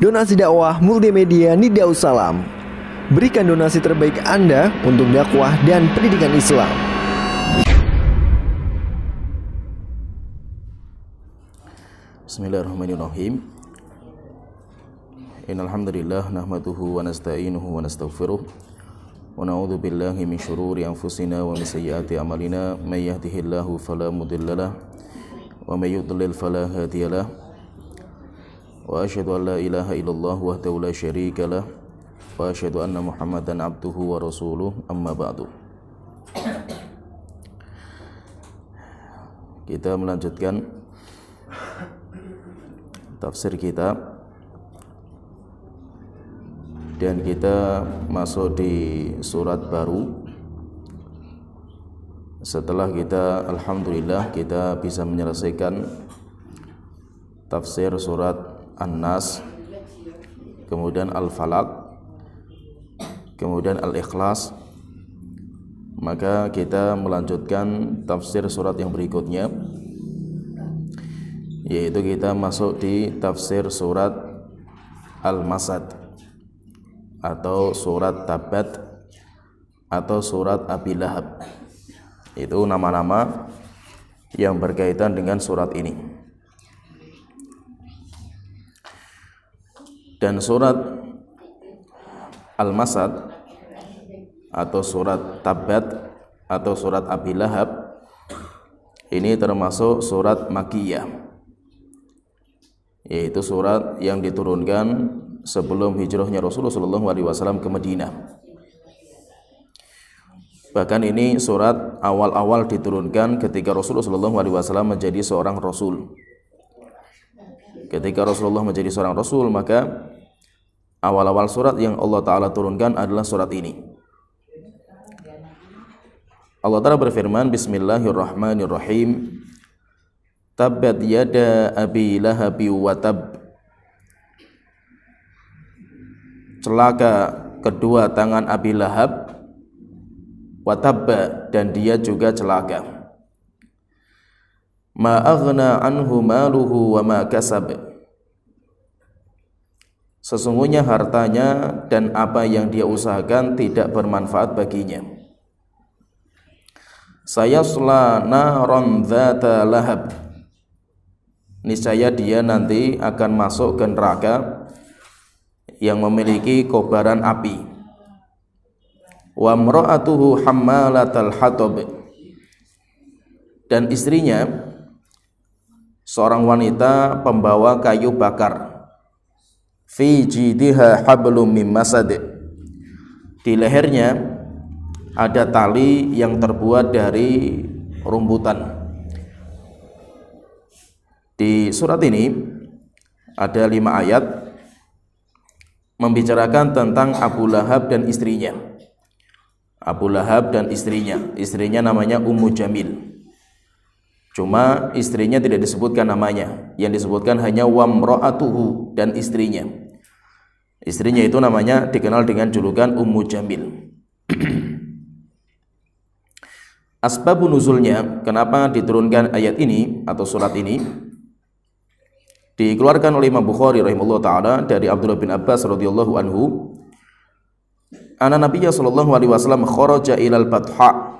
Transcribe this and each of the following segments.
Donasi dakwah multimedia Nidaus Salam. Berikan donasi terbaik Anda untuk dakwah dan pendidikan Islam. Bismillahirrahmanirrahim. Innal hamdalillah nahmaduhu wa nasta'inuhu wa nastaghfiruh wa na'udzu billahi min shururi anfusina wa min sayyiati a'malina may yahdihillahu fala mudhillalah wa may yudlil fala hadiyalah wa asyhadu an la ilaha illallah wahdahu la syarikalah wa asyhadu anna Muhammadan abduhu wa rasuluh amma ba'du. Kita melanjutkan tafsir kita dan kita masuk di surat baru setelah kita alhamdulillah kita bisa menyelesaikan tafsir surat An-Nas, kemudian Al-Falaq, kemudian Al-Ikhlas. Maka kita melanjutkan tafsir surat yang berikutnya, yaitu kita masuk di tafsir surat Al-Masad atau surat Tabat atau surat Abi Lahab. Itu nama-nama yang berkaitan dengan surat ini. Dan surat Al-Masad atau surat Tabat atau surat Abi Lahab ini termasuk surat Makkiyah, yaitu surat yang diturunkan sebelum hijrahnya Rasulullah SAW ke Madinah. Bahkan ini surat awal-awal diturunkan ketika Rasulullah SAW menjadi seorang Rasul. Ketika Rasulullah menjadi seorang Rasul, maka awal-awal surat yang Allah Ta'ala turunkan adalah surat ini. Allah Ta'ala berfirman, Bismillahirrahmanirrahim. Tabbat yada abi lahabi wa tab. Celaka kedua tangan Abi Lahab, wa tabba, dan dia juga celaka. Ma aghna anhu maluhu wa ma kasab. Sesungguhnya hartanya dan apa yang dia usahakan tidak bermanfaat baginya. Sayasla naron dzata lahab. Niscaya dia nanti akan masuk ke neraka yang memiliki kobaran api. Wa imra'atuhu hammalatal hatab. Dan istrinya seorang wanita pembawa kayu bakar. Fi jidiha hablum mim masad. Di lehernya ada tali yang terbuat dari rumputan. Di surat ini ada 5 ayat membicarakan tentang Abu Lahab dan istrinya. Abu Lahab dan istrinya namanya Ummu Jamil. Cuma istrinya tidak disebutkan namanya, yang disebutkan hanya wamra'atuhu, dan istrinya. Istrinya itu namanya dikenal dengan julukan Ummu Jamil. Asbabun nuzulnya, kenapa diturunkan ayat ini atau surat ini, dikeluarkan oleh Imam Bukhari rahimahullah ta'ala dari Abdullah bin Abbas radhiyallahu anhu, anna Nabiyya sallallahu alaihi wasallam kharaja ilal Batha.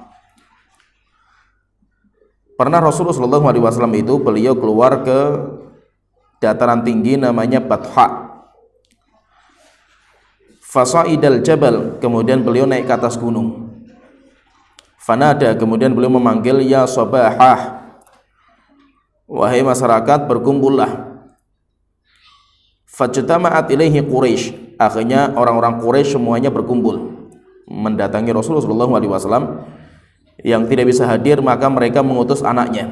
Pernah Rasulullah sallallahu alaihi wasallam itu beliau keluar ke dataran tinggi namanya Batha. Fasa'idal jabal, kemudian beliau naik ke atas gunung. Fanada, kemudian beliau memanggil, ya sabahah, wahai masyarakat, berkumpullah. Fajtama'at ilaihi Quraisy. Akhirnya orang-orang Quraisy semuanya berkumpul mendatangi Rasulullah SAW. Yang tidak bisa hadir, maka mereka mengutus anaknya.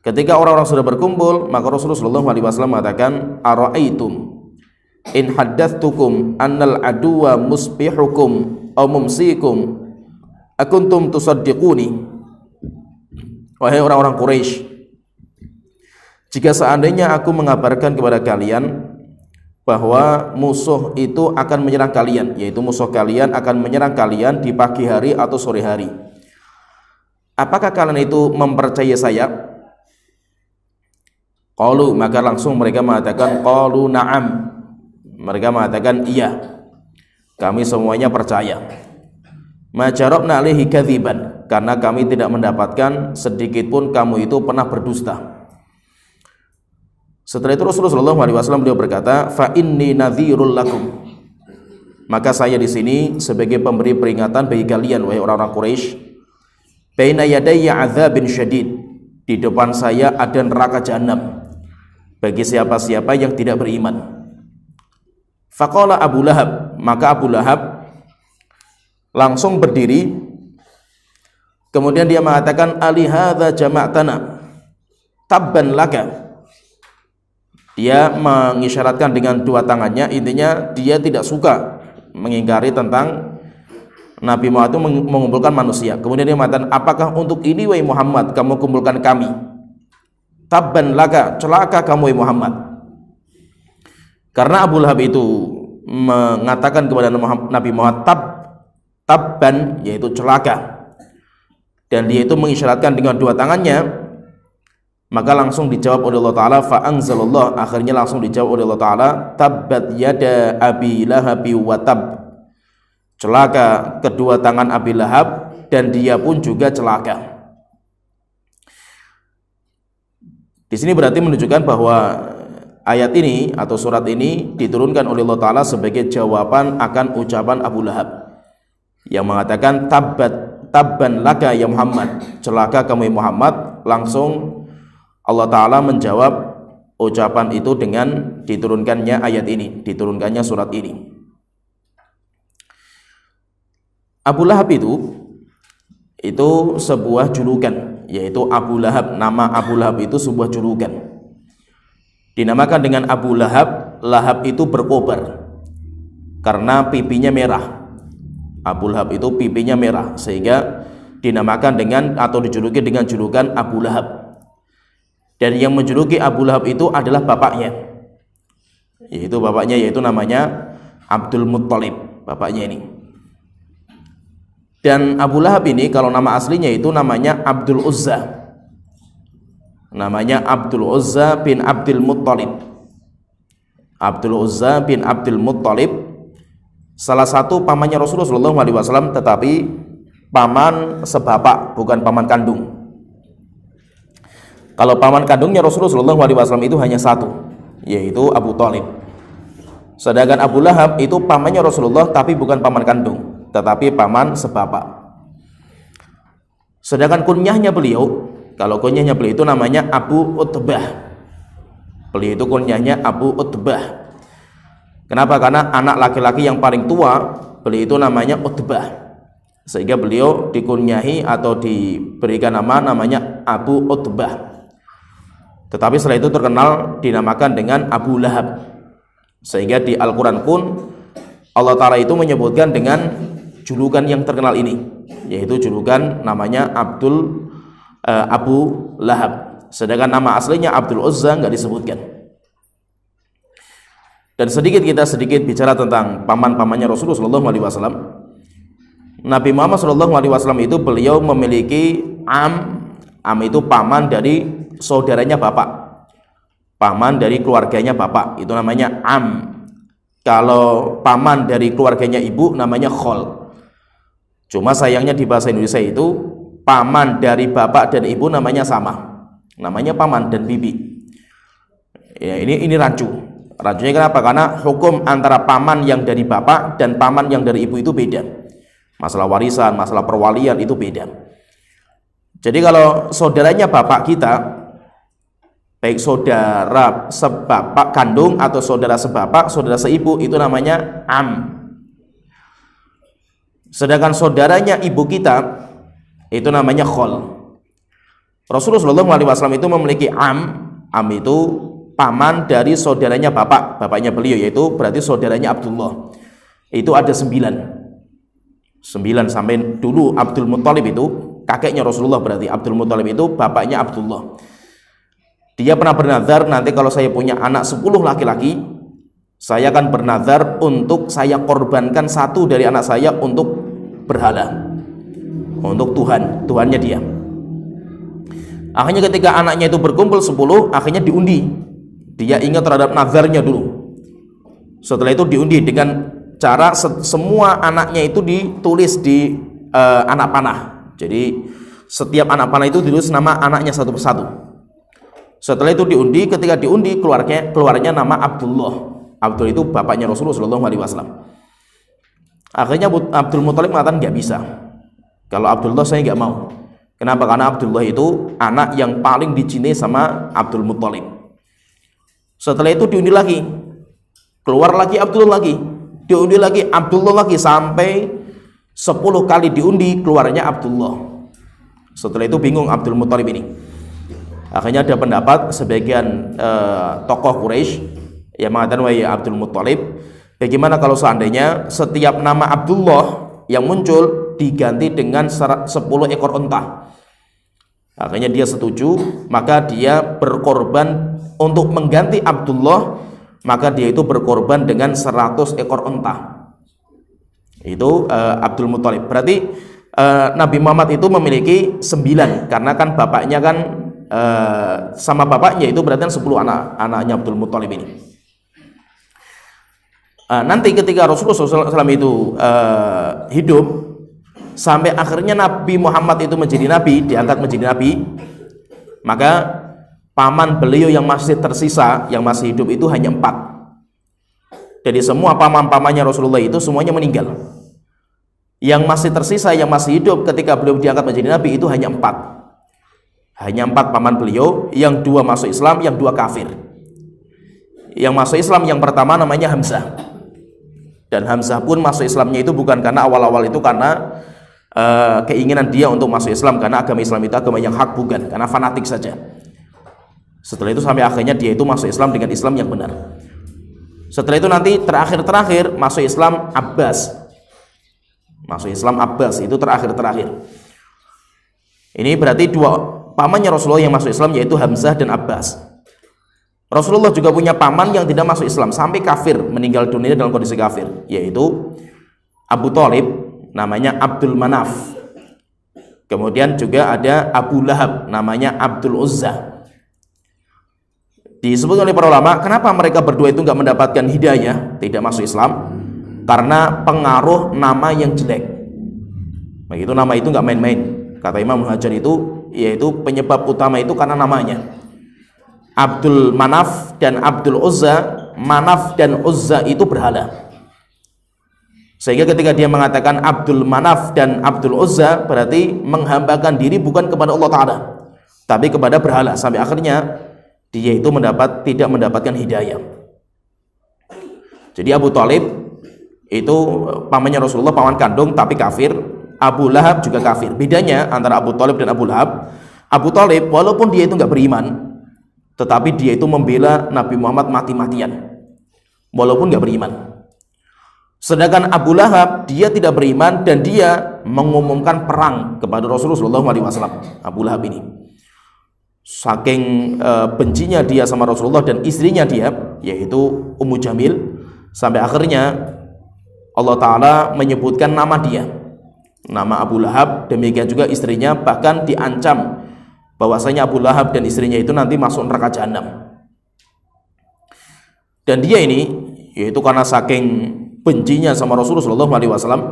Ketika orang-orang sudah berkumpul, maka Rasulullah SAW mengatakan, ara'aitum in haddathtukum annal aduwa musbihukum aw mumsikum akuntum tusaddiquni. Wahai orang-orang Quraisy, jika seandainya aku mengabarkan kepada kalian bahwa musuh itu akan menyerang kalian, yaitu musuh kalian akan menyerang kalian di pagi hari atau sore hari, apakah kalian itu mempercayai saya? Qalu, maka langsung mereka mengatakan qalu na'am. Mereka mengatakan iya, kami semuanya percaya. Ma jarabna alaihi kadziban, karena kami tidak mendapatkan sedikit pun kamu itu pernah berdusta. Setelah itu Rasulullah SAW beliau berkata, fa inni nadhirul lakum, maka saya di sini sebagai pemberi peringatan bagi kalian wahai orang-orang Quraisy. Baina yadayya adzabin syadid, di depan saya ada neraka jahanam bagi siapa-siapa yang tidak beriman. Faqala Abu Lahab, maka Abu Lahab langsung berdiri, kemudian dia mengatakan, ali hadza jama'tana tabban laka. Dia mengisyaratkan dengan dua tangannya, intinya dia tidak suka mengingkari tentang Nabi Muhammad itu mengumpulkan manusia. Kemudian dia mengatakan, apakah untuk ini wahai Muhammad kamu kumpulkan kami? Tabban laka, celaka kamu wahai Muhammad. Karena Abu Lahab itu mengatakan kepada Nabi Muhammad tabban, yaitu celaka, dan dia itu mengisyaratkan dengan dua tangannya, maka langsung dijawab oleh Allah Ta'ala, fa'anzalallah, akhirnya langsung dijawab oleh Allah Ta'ala, tabbat yada abi lahabi wa tab, celaka kedua tangan Abi Lahab dan dia pun juga celaka. Di sini berarti menunjukkan bahwa ayat ini atau surat ini diturunkan oleh Allah Ta'ala sebagai jawaban akan ucapan Abu Lahab yang mengatakan tabban laka ya Muhammad, celaka kamu ya Muhammad. Langsung Allah Ta'ala menjawab ucapan itu dengan diturunkannya ayat ini, diturunkannya surat ini. Abu Lahab itu sebuah julukan, yaitu Abu Lahab. Nama Abu Lahab itu sebuah julukan, dinamakan dengan Abu Lahab. Lahab itu berkobar karena pipinya merah. Abu Lahab itu pipinya merah, sehingga dinamakan dengan atau dijuluki dengan julukan Abu Lahab. Dan yang menjuluki Abu Lahab itu adalah bapaknya, yaitu namanya Abdul Muttalib, bapaknya ini. Dan Abu Lahab ini kalau nama aslinya itu namanya Abdul Uzza, namanya Abdul Uzza bin Abdul Muttalib. Abdul Uzza bin Abdul Muttalib salah satu pamannya Rasulullah SAW, tetapi paman sebapak, bukan paman kandung. Kalau paman kandungnya Rasulullah SAW itu hanya satu, yaitu Abu Thalib. Sedangkan Abu Lahab itu pamannya Rasulullah, tapi bukan paman kandung, tetapi paman sebapak. Sedangkan kunyahnya beliau, kalau kunyahnya beliau itu namanya Abu Utbah. Beliau itu kunyahnya Abu Utbah. Kenapa? Karena anak laki-laki yang paling tua, beliau itu namanya Utbah, sehingga beliau dikunyahi atau diberikan namanya Abu Utbah. Tetapi setelah itu terkenal dinamakan dengan Abu Lahab, sehingga di Al-Quran pun Allah Ta'ala itu menyebutkan dengan julukan yang terkenal ini, yaitu julukan namanya Abu Lahab. Sedangkan nama aslinya Abdul Uzza nggak disebutkan. Dan sedikit bicara tentang paman-pamannya Rasulullah SAW. Nabi Muhammad SAW itu beliau memiliki am itu paman dari saudaranya bapak, paman dari keluarganya bapak, itu namanya am. Kalau paman dari keluarganya ibu namanya khol. Cuma sayangnya di bahasa Indonesia itu paman dari bapak dan ibu namanya sama, namanya paman dan bibi. Ya, ini rancu. Rancunya kenapa? Karena hukum antara paman yang dari bapak dan paman yang dari ibu itu beda. Masalah warisan, masalah perwalian itu beda. Jadi kalau saudaranya bapak kita, baik saudara sebapak kandung atau saudara sebapak, saudara seibu, itu namanya am. Sedangkan saudaranya ibu kita itu namanya khol. Rasulullah SAW itu memiliki am itu paman dari saudaranya bapaknya beliau, yaitu berarti saudaranya Abdullah. Itu ada 9 sampai dulu Abdul Muttalib itu kakeknya Rasulullah, berarti Abdul Muttalib itu bapaknya Abdullah. Dia pernah bernazar, nanti kalau saya punya anak 10 laki-laki, saya akan bernazar untuk saya korbankan satu dari anak saya untuk berhala, untuk Tuhannya dia. Akhirnya ketika anaknya itu berkumpul 10, akhirnya diundi. Dia ingat terhadap nazarnya dulu. Setelah itu diundi dengan cara semua anaknya itu ditulis di anak panah. Jadi setiap anak panah itu ditulis nama anaknya satu persatu. Setelah itu diundi, ketika diundi keluarnya nama Abdullah. Abdul itu bapaknya Rasulullah SAW. Akhirnya Abdul Muthalib mengatakan nggak bisa. Kalau Abdullah saya nggak mau. Kenapa? Karena Abdullah itu anak yang paling dicintai sama Abdul Muthalib. Setelah itu diundi lagi, keluar lagi Abdullah lagi, diundi lagi Abdullah lagi, sampai 10 kali diundi keluarnya Abdullah. Setelah itu bingung Abdul Muthalib ini. Akhirnya ada pendapat sebagian tokoh Quraisy yang mengatakan, wahai Abdul Muthalib, bagaimana kalau seandainya setiap nama Abdullah yang muncul diganti dengan 10 ekor unta? Akhirnya dia setuju, maka dia berkorban untuk mengganti Abdullah, maka dia itu berkorban dengan 100 ekor unta. Itu Abdul Muthalib. Berarti Nabi Muhammad itu memiliki 9, karena kan bapaknya kan sama bapaknya itu berarti 10 anaknya Abdul Muthalib ini. Nanti ketika Rasulullah SAW itu hidup, sampai akhirnya Nabi Muhammad itu menjadi nabi, diangkat menjadi nabi, maka paman beliau yang masih tersisa, yang masih hidup itu hanya 4. Jadi semua paman-pamannya Rasulullah itu semuanya meninggal. Yang masih tersisa, yang masih hidup ketika beliau diangkat menjadi nabi itu hanya 4. Hanya 4 paman beliau, yang 2 masuk Islam, yang 2 kafir. Yang masuk Islam yang pertama namanya Hamzah. Dan Hamzah pun masuk Islamnya itu bukan karena awal-awal itu karena keinginan dia untuk masuk Islam, karena agama Islam itu agama yang hak, bukan karena fanatik saja. Setelah itu sampai akhirnya dia itu masuk Islam dengan Islam yang benar. Setelah itu nanti terakhir masuk Islam Abbas. Masuk Islam Abbas itu terakhir. Ini berarti 2 pamannya Rasulullah yang masuk Islam, yaitu Hamzah dan Abbas. Rasulullah juga punya paman yang tidak masuk Islam sampai kafir, meninggal dunia dalam kondisi kafir, yaitu Abu Thalib, namanya Abdul Manaf. Kemudian juga ada Abu Lahab, namanya Abdul Uzza. Disebut oleh para ulama, kenapa mereka berdua itu nggak mendapatkan hidayah, tidak masuk Islam? Karena pengaruh nama yang jelek. Begitu, nama itu nggak main-main. Kata Imam Hajar itu, yaitu penyebab utama itu karena namanya. Abdul Manaf dan Abdul Uzza, Manaf dan Uzza itu berhala. Sehingga ketika dia mengatakan Abdul Manaf dan Abdul Uzza, berarti menghambakan diri bukan kepada Allah Ta'ala, tapi kepada berhala. Sampai akhirnya dia itu tidak mendapatkan hidayah. Jadi Abu Thalib itu pamannya Rasulullah, paman kandung tapi kafir. Abu Lahab juga kafir. Bedanya antara Abu Thalib dan Abu Lahab, Abu Thalib walaupun dia itu nggak beriman, tetapi dia itu membela Nabi Muhammad mati-matian walaupun nggak beriman. Sedangkan Abu Lahab dia tidak beriman dan dia mengumumkan perang kepada Rasulullah SAW. Abu Lahab ini saking bencinya dia sama Rasulullah dan istrinya dia, yaitu Ummu Jamil, sampai akhirnya Allah Ta'ala menyebutkan nama dia, nama Abu Lahab, demikian juga istrinya, bahkan diancam bahwasanya Abu Lahab dan istrinya itu nanti masuk neraka jahanam. Dan dia ini, yaitu karena saking bencinya sama Rasulullah SAW,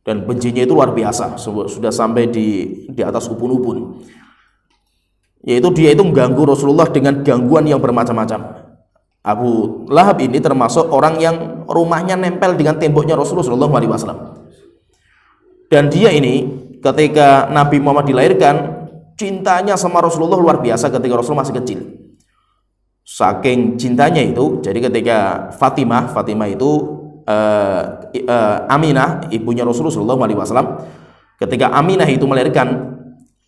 dan bencinya itu luar biasa, sudah sampai di atas ubun-ubun, yaitu dia itu mengganggu Rasulullah dengan gangguan yang bermacam-macam. Abu Lahab ini termasuk orang yang rumahnya nempel dengan temboknya Rasulullah SAW. Dan dia ini ketika Nabi Muhammad dilahirkan, cintanya sama Rasulullah luar biasa ketika Rasulullah masih kecil. Saking cintanya itu, jadi ketika Fatimah itu Aminah, ibunya Rasulullah SAW, ketika Aminah itu melahirkan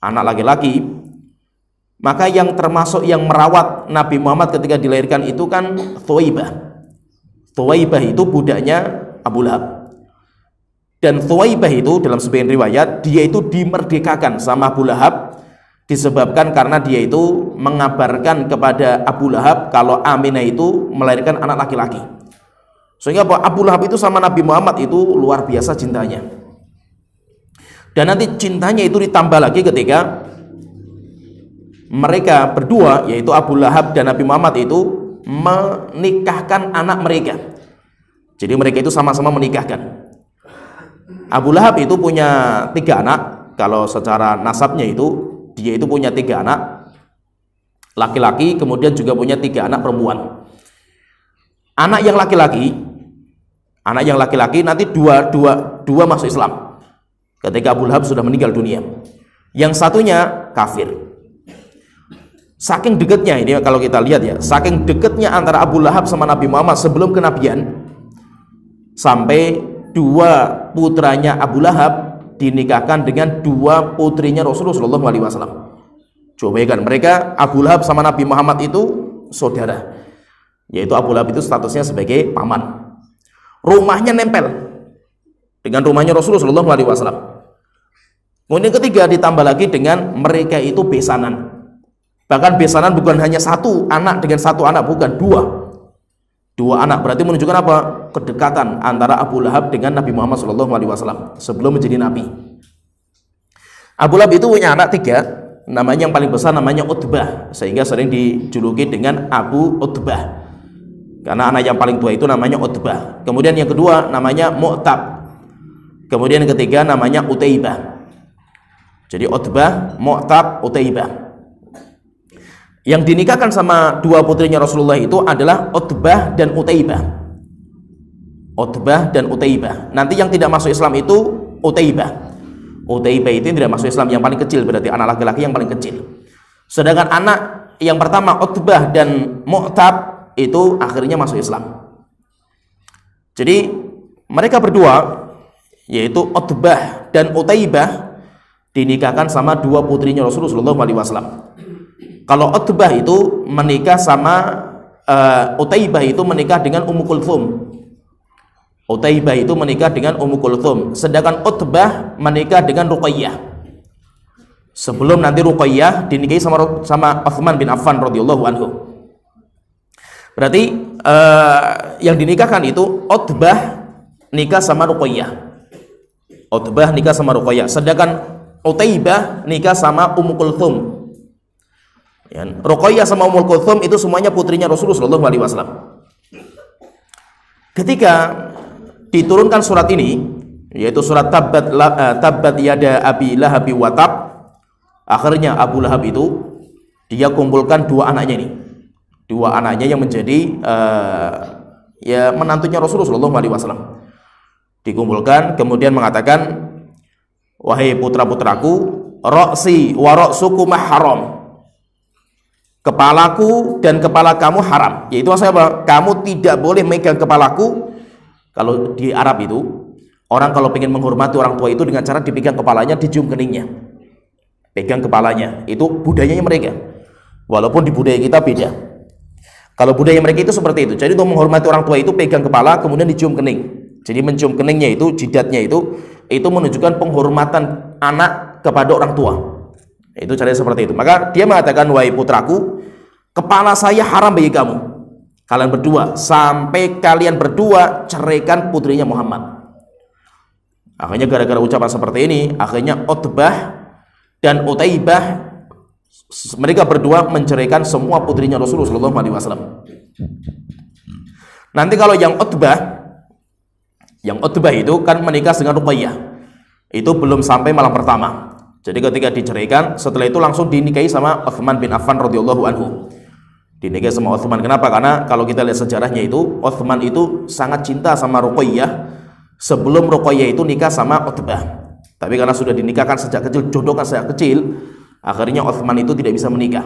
anak laki-laki, maka yang termasuk yang merawat Nabi Muhammad ketika dilahirkan itu kan Thuwaibah. Thuwaibah itu budaknya Abu Lahab. Dan Thuwaibah itu dalam sebagian riwayat dia itu dimerdekakan sama Abu Lahab disebabkan karena dia itu mengabarkan kepada Abu Lahab kalau Aminah itu melahirkan anak laki-laki. Sehingga Abu Lahab itu sama Nabi Muhammad itu luar biasa cintanya. Dan nanti cintanya itu ditambah lagi ketika mereka berdua, yaitu Abu Lahab dan Nabi Muhammad itu menikahkan anak mereka. Jadi mereka itu sama-sama menikahkan. Abu Lahab itu punya 3 anak. Kalau secara nasabnya itu, dia itu punya 3 anak laki-laki, kemudian juga punya 3 anak perempuan. Anak yang laki-laki nanti dua masuk Islam ketika Abu Lahab sudah meninggal dunia. Yang satunya kafir. Saking dekatnya ini, kalau kita lihat ya, saking dekatnya antara Abu Lahab sama Nabi Muhammad sebelum kenabian, sampai 2 putranya Abu Lahab dinikahkan dengan 2 putrinya Rasulullah SAW. Coba kan, mereka Abu Lahab sama Nabi Muhammad itu saudara, yaitu Abu Lahab itu statusnya sebagai paman. Rumahnya nempel dengan rumahnya Rasulullah SAW. Kemudian ketiga, ditambah lagi dengan mereka itu besanan. Bahkan besanan bukan hanya 1 anak dengan 1 anak, bukan 2 anak. Berarti menunjukkan apa? Kedekatan antara Abu Lahab dengan Nabi Muhammad SAW sebelum menjadi Nabi. Abu Lahab itu punya anak 3. Namanya yang paling besar namanya Utbah, sehingga sering dijuluki dengan Abu Utbah, karena anak yang paling tua itu namanya Utbah. Kemudian yang kedua namanya Mu'tab. Kemudian yang ketiga namanya Utaibah. Jadi Utbah, Mu'tab, Utaibah. Yang dinikahkan sama 2 putrinya Rasulullah itu adalah Utbah dan Utaibah. Utbah dan Utaibah. Nanti yang tidak masuk Islam itu Utaibah. Utaibah itu tidak masuk Islam, yang paling kecil, berarti anak laki-laki yang paling kecil. Sedangkan anak yang pertama Utbah dan Mu'tab itu akhirnya masuk Islam. Jadi mereka berdua, yaitu Utbah dan Utaibah, dinikahkan sama 2 putrinya Rasulullah SAW. Kalau Utbah itu menikah sama Utaibah itu menikah dengan Ummu Kulthum. Utaibah itu menikah dengan Ummu Kulthum, sedangkan Utbah menikah dengan Ruqayyah. Sebelum nanti Ruqayyah dinikahi sama Utsman bin Affan radhiyallahu anhu. Berarti yang dinikahkan itu Utbah nikah sama Ruqayyah. Utbah nikah sama Ruqayyah, sedangkan Utaibah nikah sama Ummu Kulthum. Ya, Ruqayyah sama Ummu Kulthum itu semuanya putrinya Rasulullah SAW. Ketika diturunkan surat ini, yaitu surat Tabbat yada Abi Lahab wa Tab, akhirnya Abu Lahab itu dia kumpulkan 2 anaknya ini, 2 anaknya yang menjadi ya menantunya Rasulullah SAW. Dikumpulkan, kemudian mengatakan, wahai putra-putraku, ra'si wa ra'sukum haram, kepalaku dan kepala kamu haram. Yaitu maksudnya apa? Kamu tidak boleh megang kepalaku. Kalau di Arab itu, orang kalau ingin menghormati orang tua itu dengan cara dipegang kepalanya, dicium keningnya, pegang kepalanya. Itu budayanya mereka. Walaupun di budaya kita beda. Kalau budaya mereka itu seperti itu. Jadi untuk menghormati orang tua itu pegang kepala, kemudian dicium kening. Jadi mencium keningnya itu, jidatnya itu menunjukkan penghormatan anak kepada orang tua. Itu caranya seperti itu. Maka dia mengatakan, wahai putraku, kepala saya haram bagi kamu, kalian berdua, sampai kalian berdua ceraikan putrinya Muhammad. Akhirnya gara-gara ucapan seperti ini, akhirnya Utbah dan Utaibah, mereka berdua menceraikan semua putrinya Rasulullah SAW. Nanti kalau yang Utbah itu kan menikah dengan Ruqayyah, itu belum sampai malam pertama. Jadi ketika diceraikan, setelah itu langsung dinikahi sama Utsman bin Affan radhiyallahu anhu. Dinikahi sama Utsman. Kenapa? Karena kalau kita lihat sejarahnya itu, Utsman itu sangat cinta sama Ruqayyah sebelum Ruqayyah itu nikah sama Utbah. Tapi karena sudah dinikahkan sejak kecil, jodohkan sejak kecil, akhirnya Utsman itu tidak bisa menikah.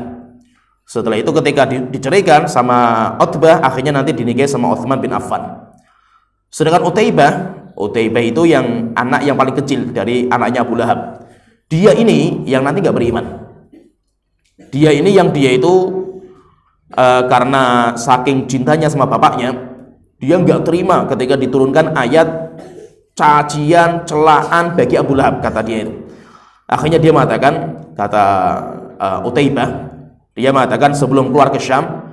Setelah itu ketika diceraikan sama Utbah, akhirnya nanti dinikahi sama Utsman bin Affan. Sedangkan Utaibah itu yang anak yang paling kecil dari anaknya Abu Lahab. Dia ini yang nanti nggak beriman. Dia ini yang dia itu karena saking cintanya sama bapaknya, dia nggak terima ketika diturunkan ayat cacian, celaan bagi Abu Lahab, kata dia itu. Akhirnya dia mengatakan, kata Utaibah, dia mengatakan sebelum keluar ke Syam,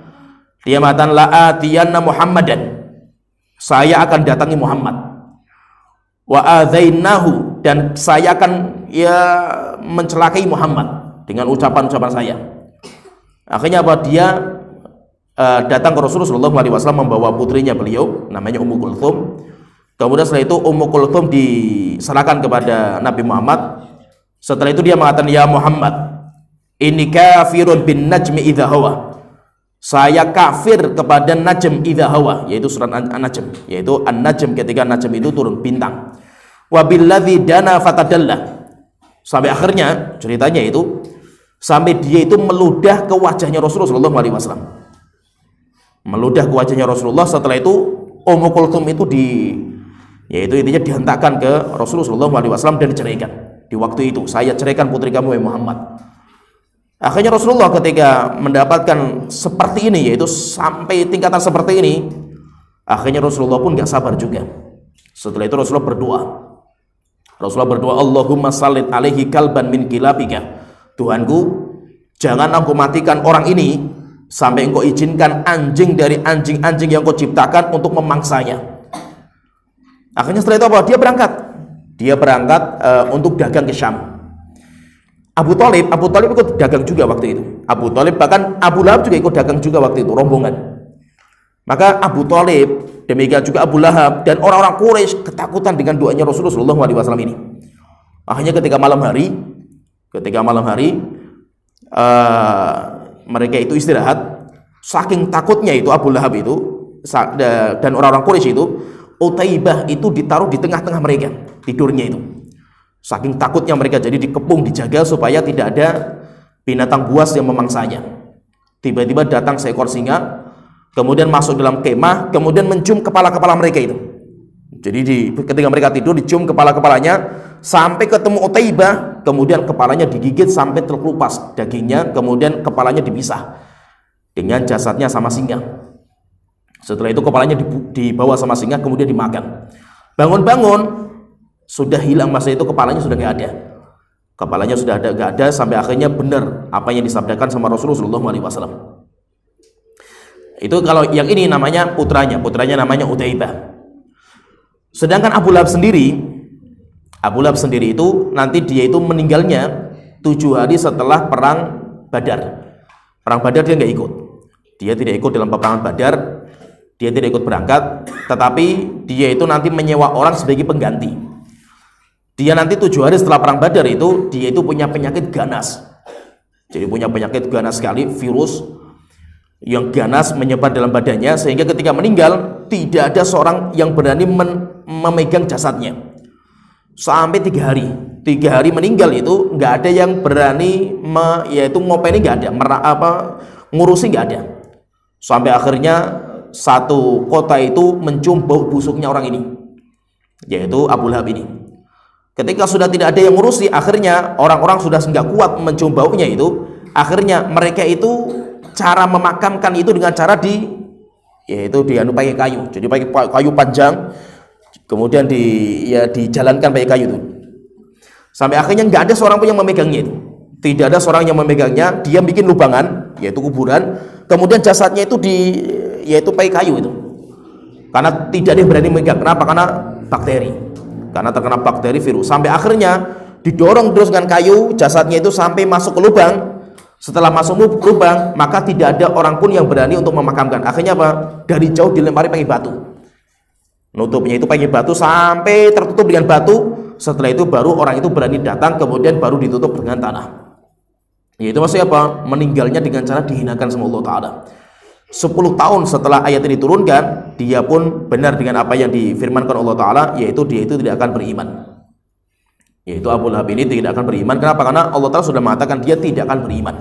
dia mengatakan la'atiyanna Muhammadan, saya akan datangi Muhammad, wa adzainahu, dan saya akan ya mencelakai Muhammad dengan ucapan-ucapan saya. Akhirnya apa? Dia datang ke Rasulullah SAW membawa putrinya beliau, namanya Ummu Kulthum. Kemudian setelah itu Ummu Kulthum diserahkan kepada Nabi Muhammad. Setelah itu dia mengatakan, ya Muhammad, ini kafirun bin najmi idha hawa. Saya kafir kepada najm idha hawa, yaitu surat An-Najm, yaitu An-Najm ketika Najm itu turun bintang. Wa billadzi dana fatadalla. Sampai akhirnya ceritanya itu sampai dia itu meludah ke wajahnya Rasulullah SAW. Meludah ke wajahnya Rasulullah. Setelah itu Ummu Kulthum itu yaitu intinya dihentakkan ke Rasulullah SAW dan diceraikan. Di waktu itu, saya ceraikan putri kamu ya Muhammad. Akhirnya Rasulullah ketika mendapatkan seperti ini, yaitu sampai tingkatan seperti ini, akhirnya Rasulullah pun gak sabar juga. Setelah itu Rasulullah berdoa, Allahumma sallit alaihi kalban min kilabika. Tuhanku, jangan engkau matikan orang ini sampai engkau izinkan anjing dari anjing-anjing yang kau ciptakan untuk memangsanya. Akhirnya setelah itu apa? Dia berangkat untuk dagang ke Syam. Abu Thalib ikut dagang juga waktu itu. Abu Thalib, bahkan Abu Lahab juga ikut dagang juga waktu itu, rombongan. Maka Abu Thalib, demikian juga Abu Lahab dan orang-orang Quraisy ketakutan dengan doanya Rasulullah SAW ini. Akhirnya ketika malam hari mereka itu istirahat. Saking takutnya itu Abu Lahab itu dan orang-orang Quraisy itu, Utaibah itu ditaruh di tengah-tengah mereka tidurnya itu. Saking takutnya mereka, jadi dikepung, dijaga supaya tidak ada binatang buas yang memangsanya. Tiba-tiba datang seekor singa, kemudian masuk dalam kemah, kemudian mencium kepala-kepala mereka itu. Jadi ketika mereka tidur, dicium kepala-kepalanya sampai ketemu Utaibah, kemudian kepalanya digigit sampai terkelupas dagingnya, kemudian kepalanya dipisah dengan jasadnya sama singa. Setelah itu kepalanya dibawa sama singa, kemudian dimakan. Bangun-bangun sudah hilang, masa itu kepalanya sudah nggak ada. Kepalanya sudah nggak ada sampai akhirnya benar apa yang disabdakan sama Rasulullah SAW. Itu kalau yang ini namanya putranya namanya Utaibah. Sedangkan Abu Lahab sendiri itu nanti dia itu meninggalnya 7 hari setelah perang Badar. Perang Badar dia nggak ikut. Dia tidak ikut dalam peperangan Badar. Dia tidak ikut berangkat, tetapi dia itu nanti menyewa orang sebagai pengganti. Dia nanti 7 hari setelah perang Badar itu, dia itu punya penyakit ganas. Jadi punya penyakit ganas sekali, virus yang ganas menyebar dalam badannya, sehingga ketika meninggal tidak ada seorang yang berani memegang jasadnya. Sampai 3 hari meninggal itu nggak ada yang berani yaitu ngopeni, nggak ada, ngurusi nggak ada. Sampai akhirnya satu kota itu mencium bau busuknya orang ini, yaitu Abu Lahab ini. Ketika sudah tidak ada yang ngurusi, akhirnya orang-orang sudah nggak kuat mencium baunya itu. Akhirnya mereka itu cara memakamkan itu dengan cara pakai kayu. Jadi pakai kayu panjang, kemudian dijalankan pakai kayu itu. Sampai akhirnya nggak ada seorang pun yang memegangnya itu. Tidak ada seorang yang memegangnya. Dia bikin lubangan, yaitu kuburan. Kemudian jasadnya itu yaitu pakai kayu itu. Karena tidak ada yang berani memegang. Kenapa? Karena bakteri. Karena terkena bakteri, virus. Sampai akhirnya didorong terus dengan kayu, jasadnya itu sampai masuk ke lubang. Setelah masuk ke lubang, maka tidak ada orang pun yang berani untuk memakamkan. Akhirnya apa? Dari jauh dilempari pakai batu. Nutupnya itu pakai batu sampai tertutup dengan batu. Setelah itu baru orang itu berani datang, kemudian baru ditutup dengan tanah. Yaitu maksudnya apa? Meninggalnya dengan cara dihinakan sama Allah Ta'ala. 10 tahun setelah ayat ini diturunkan, dia pun benar dengan apa yang difirmankan Allah Ta'ala, yaitu dia itu tidak akan beriman. Yaitu Abu Lahab ini tidak akan beriman. Kenapa? Karena Allah Ta'ala sudah mengatakan dia tidak akan beriman.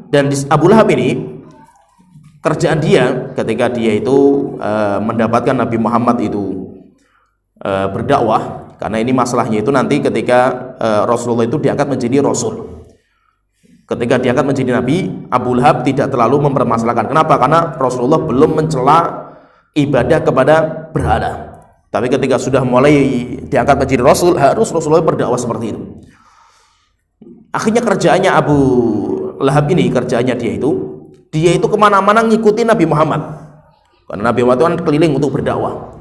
Dan Abu Lahab ini, kerjaan dia ketika dia itu mendapatkan Nabi Muhammad itu berdakwah, karena ini masalahnya itu nanti ketika Rasulullah itu diangkat menjadi Rasul. Ketika diangkat menjadi Nabi, Abu Lahab tidak terlalu mempermasalahkan. Kenapa? Karena Rasulullah belum mencela ibadah kepada berhala. Tapi ketika sudah mulai diangkat menjadi Rasul, harus Rasulullah berdakwah seperti itu. Akhirnya kerjaannya Abu Lahab ini, kerjaannya dia itu kemana-mana ngikutin Nabi Muhammad. Karena Nabi Muhammad itu kan keliling untuk berdakwah.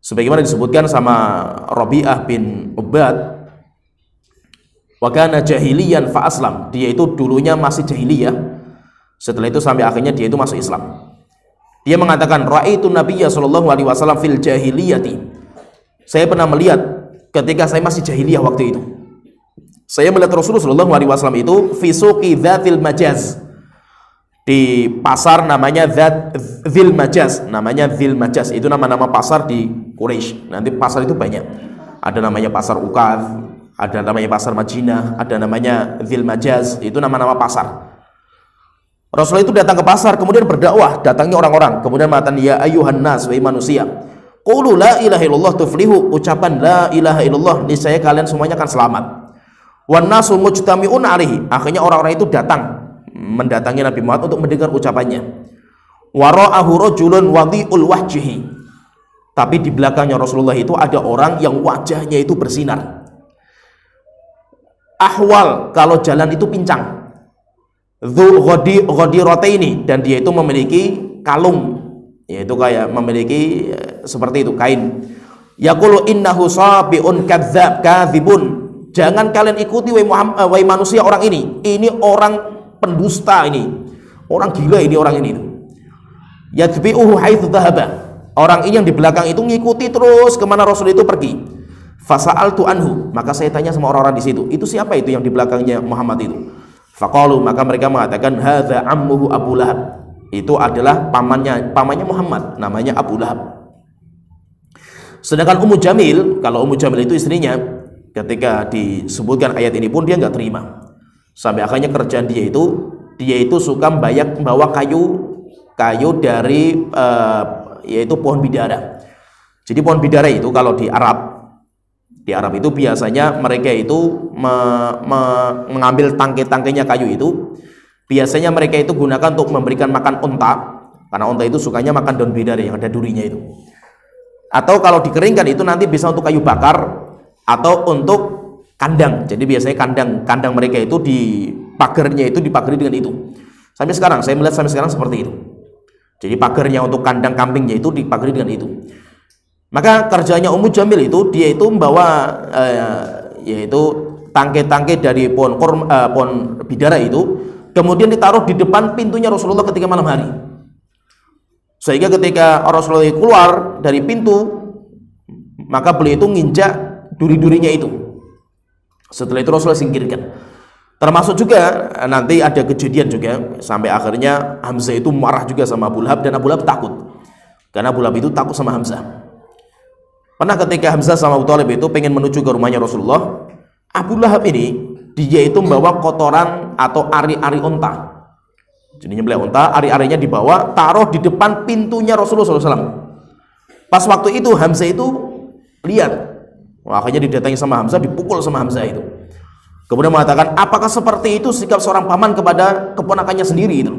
Sebagaimana disebutkan sama Rabi'ah bin Ubad, Wa kana jahiliyan fa aslam. Dia itu dulunya masih jahiliyah. Setelah itu sampai akhirnya dia itu masuk Islam. Dia mengatakan, ra'aitu Nabiyya sallallahu alaihi wasallam fil jahiliyati. Saya pernah melihat ketika saya masih jahiliyah waktu itu. Saya melihat Rasulullah sallallahu alaihi wasallam itu fi suqi dzatil majaz. Di pasar namanya Dzil Majaz, namanya Dzil Majaz. Itu nama-nama pasar di Quraisy. Nanti pasar itu banyak. Ada namanya pasar Ukaz, ada namanya pasar Madinah, ada namanya Dzil Majaz. Itu nama-nama pasar. Rasulullah itu datang ke pasar, kemudian berdakwah, datangnya orang-orang, kemudian mengatakan, ya ayuhan nas, wahai manusia, qulu la ilaha illallah tuflihu. Ucapan la ilaha illallah, niscaya kalian semuanya akan selamat. Wan nasu mujtami'un alaihi. Akhirnya orang-orang itu datang mendatangi Nabi Muhammad untuk mendengar ucapannya. Wara'ahu rajulun wadhi'ul wajhi. Tapi di belakangnya Rasulullah itu ada orang yang wajahnya itu bersinar. Ahwal, kalau jalan itu pincang. Dzu ghadirataini, dan dia itu memiliki kalung, yaitu kayak memiliki seperti itu kain. Yaqulu innahu sabiun kadzdzab kadzibun. Jangan kalian ikuti wahai manusia orang ini. Ini orang pendusta ini, orang gila ini, orang ini. Yatbi'uhu haitsu dhahaba. Orang ini yang di belakang itu ngikuti terus kemana Rasul itu pergi. Fasa'altu anhu, maka saya tanya sama orang-orang di situ, itu siapa itu yang di belakangnya Muhammad itu? Faqalu, maka mereka mengatakan, hadza ammuhu Abu Lahab. Itu adalah pamannya Muhammad, namanya Abu Lahab. Sedangkan Ummu Jamil, kalau Ummu Jamil itu istrinya, ketika disebutkan ayat ini pun dia nggak terima. Sampai akhirnya kerjaan dia itu suka membawa kayu dari yaitu pohon bidara. Jadi pohon bidara itu kalau di Arab itu biasanya mereka itu mengambil tangkai-tangkainya kayu itu, biasanya mereka itu gunakan untuk memberikan makan unta, karena unta itu sukanya makan daun bidara yang ada durinya itu. Atau kalau dikeringkan itu nanti bisa untuk kayu bakar atau untuk kandang. Jadi biasanya kandang mereka itu di pagarnya itu dipagari dengan itu. Sampai sekarang saya melihat seperti itu. Jadi pagarnya untuk kandang kambingnya itu dipagari dengan itu. Maka kerjanya Ummu Jamil itu, dia itu membawa yaitu tangkai-tangkai dari pohon bidara itu, kemudian ditaruh di depan pintunya Rasulullah ketika malam hari. Sehingga ketika Rasulullah keluar dari pintu, maka beliau itu nginjak duri-durinya itu. Setelah itu Rasulullah singkirkan. Termasuk juga nanti ada kejadian juga sampai akhirnya Hamzah itu marah juga sama Abu Lahab, dan Abu Lahab takut. Karena Abu Lahab itu takut sama Hamzah. Pernah ketika Hamzah sama Abu Thalib itu pengen menuju ke rumahnya Rasulullah, Abu Lahab ini dia itu membawa kotoran atau ari-ari unta. Jadi nyembelih unta, ari-arinya dibawa, taruh di depan pintunya Rasulullah SAW. Pas waktu itu Hamzah itu lihat. Wah, akhirnya didatangi sama Hamzah, dipukul sama Hamzah itu. Kemudian mengatakan, apakah seperti itu sikap seorang paman kepada keponakannya sendiri itu?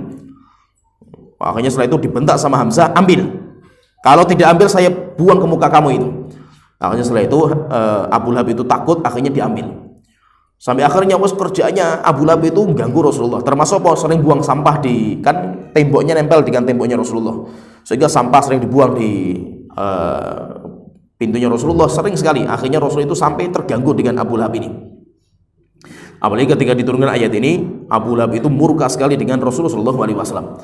Wah, akhirnya setelah itu dibentak sama Hamzah, ambil. Kalau tidak ambil, saya buang ke muka kamu itu. Akhirnya setelah itu Abu Lahab itu takut, akhirnya diambil. Sampai akhirnya kerjaannya Abu Lahab itu mengganggu Rasulullah. Termasuk sering buang sampah di, kan temboknya nempel dengan temboknya Rasulullah. Sehingga sampah sering dibuang di pintunya Rasulullah sering sekali. Akhirnya Rasul itu sampai terganggu dengan Abu Lahab ini. Apalagi ketika diturunkan ayat ini, Abu Lahab itu murka sekali dengan Rasulullah SAW.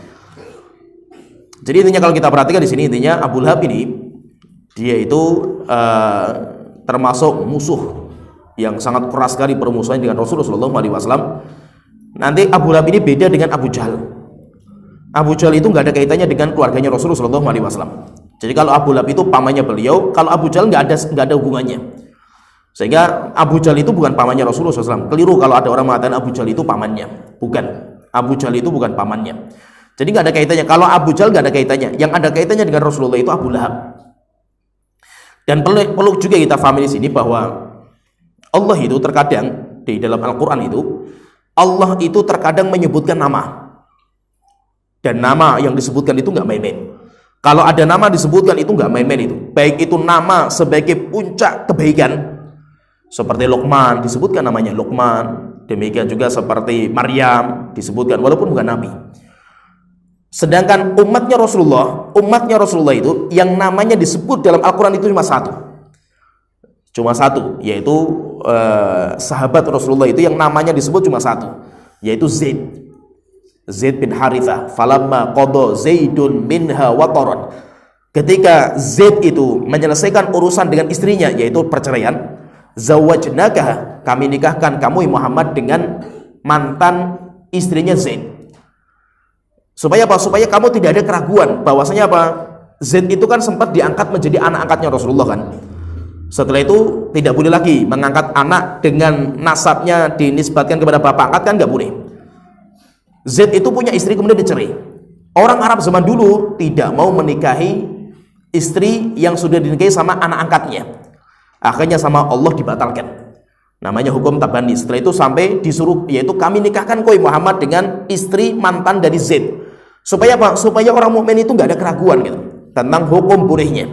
Jadi intinya kalau kita perhatikan di sini, intinya Abu Lahab ini dia itu termasuk musuh yang sangat keras sekali permusuhan dengan Rasulullah SAW. Nanti Abu Lahab ini beda dengan Abu Jahal. Abu Jahal itu nggak ada kaitannya dengan keluarganya Rasulullah SAW. Jadi kalau Abu Lahab itu pamannya beliau, kalau Abu Jahal nggak ada hubungannya. Sehingga Abu Jahal itu bukan pamannya Rasulullah SAW. Keliru kalau ada orang mengatakan Abu Jahal itu pamannya. Bukan. Abu Jahal itu bukan pamannya. Jadi nggak ada kaitannya. Kalau Abu Jahal nggak ada kaitannya. Yang ada kaitannya dengan Rasulullah itu Abu Lahab. Dan perlu juga kita pahami di sini bahwa Allah itu terkadang di dalam Al-Quran itu, Allah itu terkadang menyebutkan nama. Dan nama yang disebutkan itu nggak main-main. Kalau ada nama disebutkan itu nggak main-main itu. Baik itu nama sebagai puncak kebaikan, seperti Luqman disebutkan namanya Luqman. Demikian juga seperti Maryam disebutkan walaupun bukan nabi. Sedangkan umatnya Rasulullah itu yang namanya disebut dalam Al-Quran itu cuma satu, yaitu sahabat Rasulullah itu yang namanya disebut cuma satu, yaitu Zaid bin Harithah. Falamma qada Zaidun minha wataran, ketika Zaid itu menyelesaikan urusan dengan istrinya, yaitu perceraian, zawajnaka, kami nikahkan kamu Muhammad dengan mantan istrinya Zaid. Supaya apa? Supaya kamu tidak ada keraguan bahwasanya apa? Zaid itu kan sempat diangkat menjadi anak angkatnya Rasulullah kan. Setelah itu tidak boleh lagi mengangkat anak dengan nasabnya dinisbatkan kepada bapak angkat, kan nggak boleh. Zaid itu punya istri kemudian dicerai. Orang Arab zaman dulu tidak mau menikahi istri yang sudah dinikahi sama anak angkatnya. Akhirnya sama Allah dibatalkan. Namanya hukum tabani. Setelah itu sampai disuruh, yaitu kami nikahkan koi Muhammad dengan istri mantan dari Zaid. Supaya apa? Supaya orang mukmin itu nggak ada keraguan gitu tentang hukum bolehnya.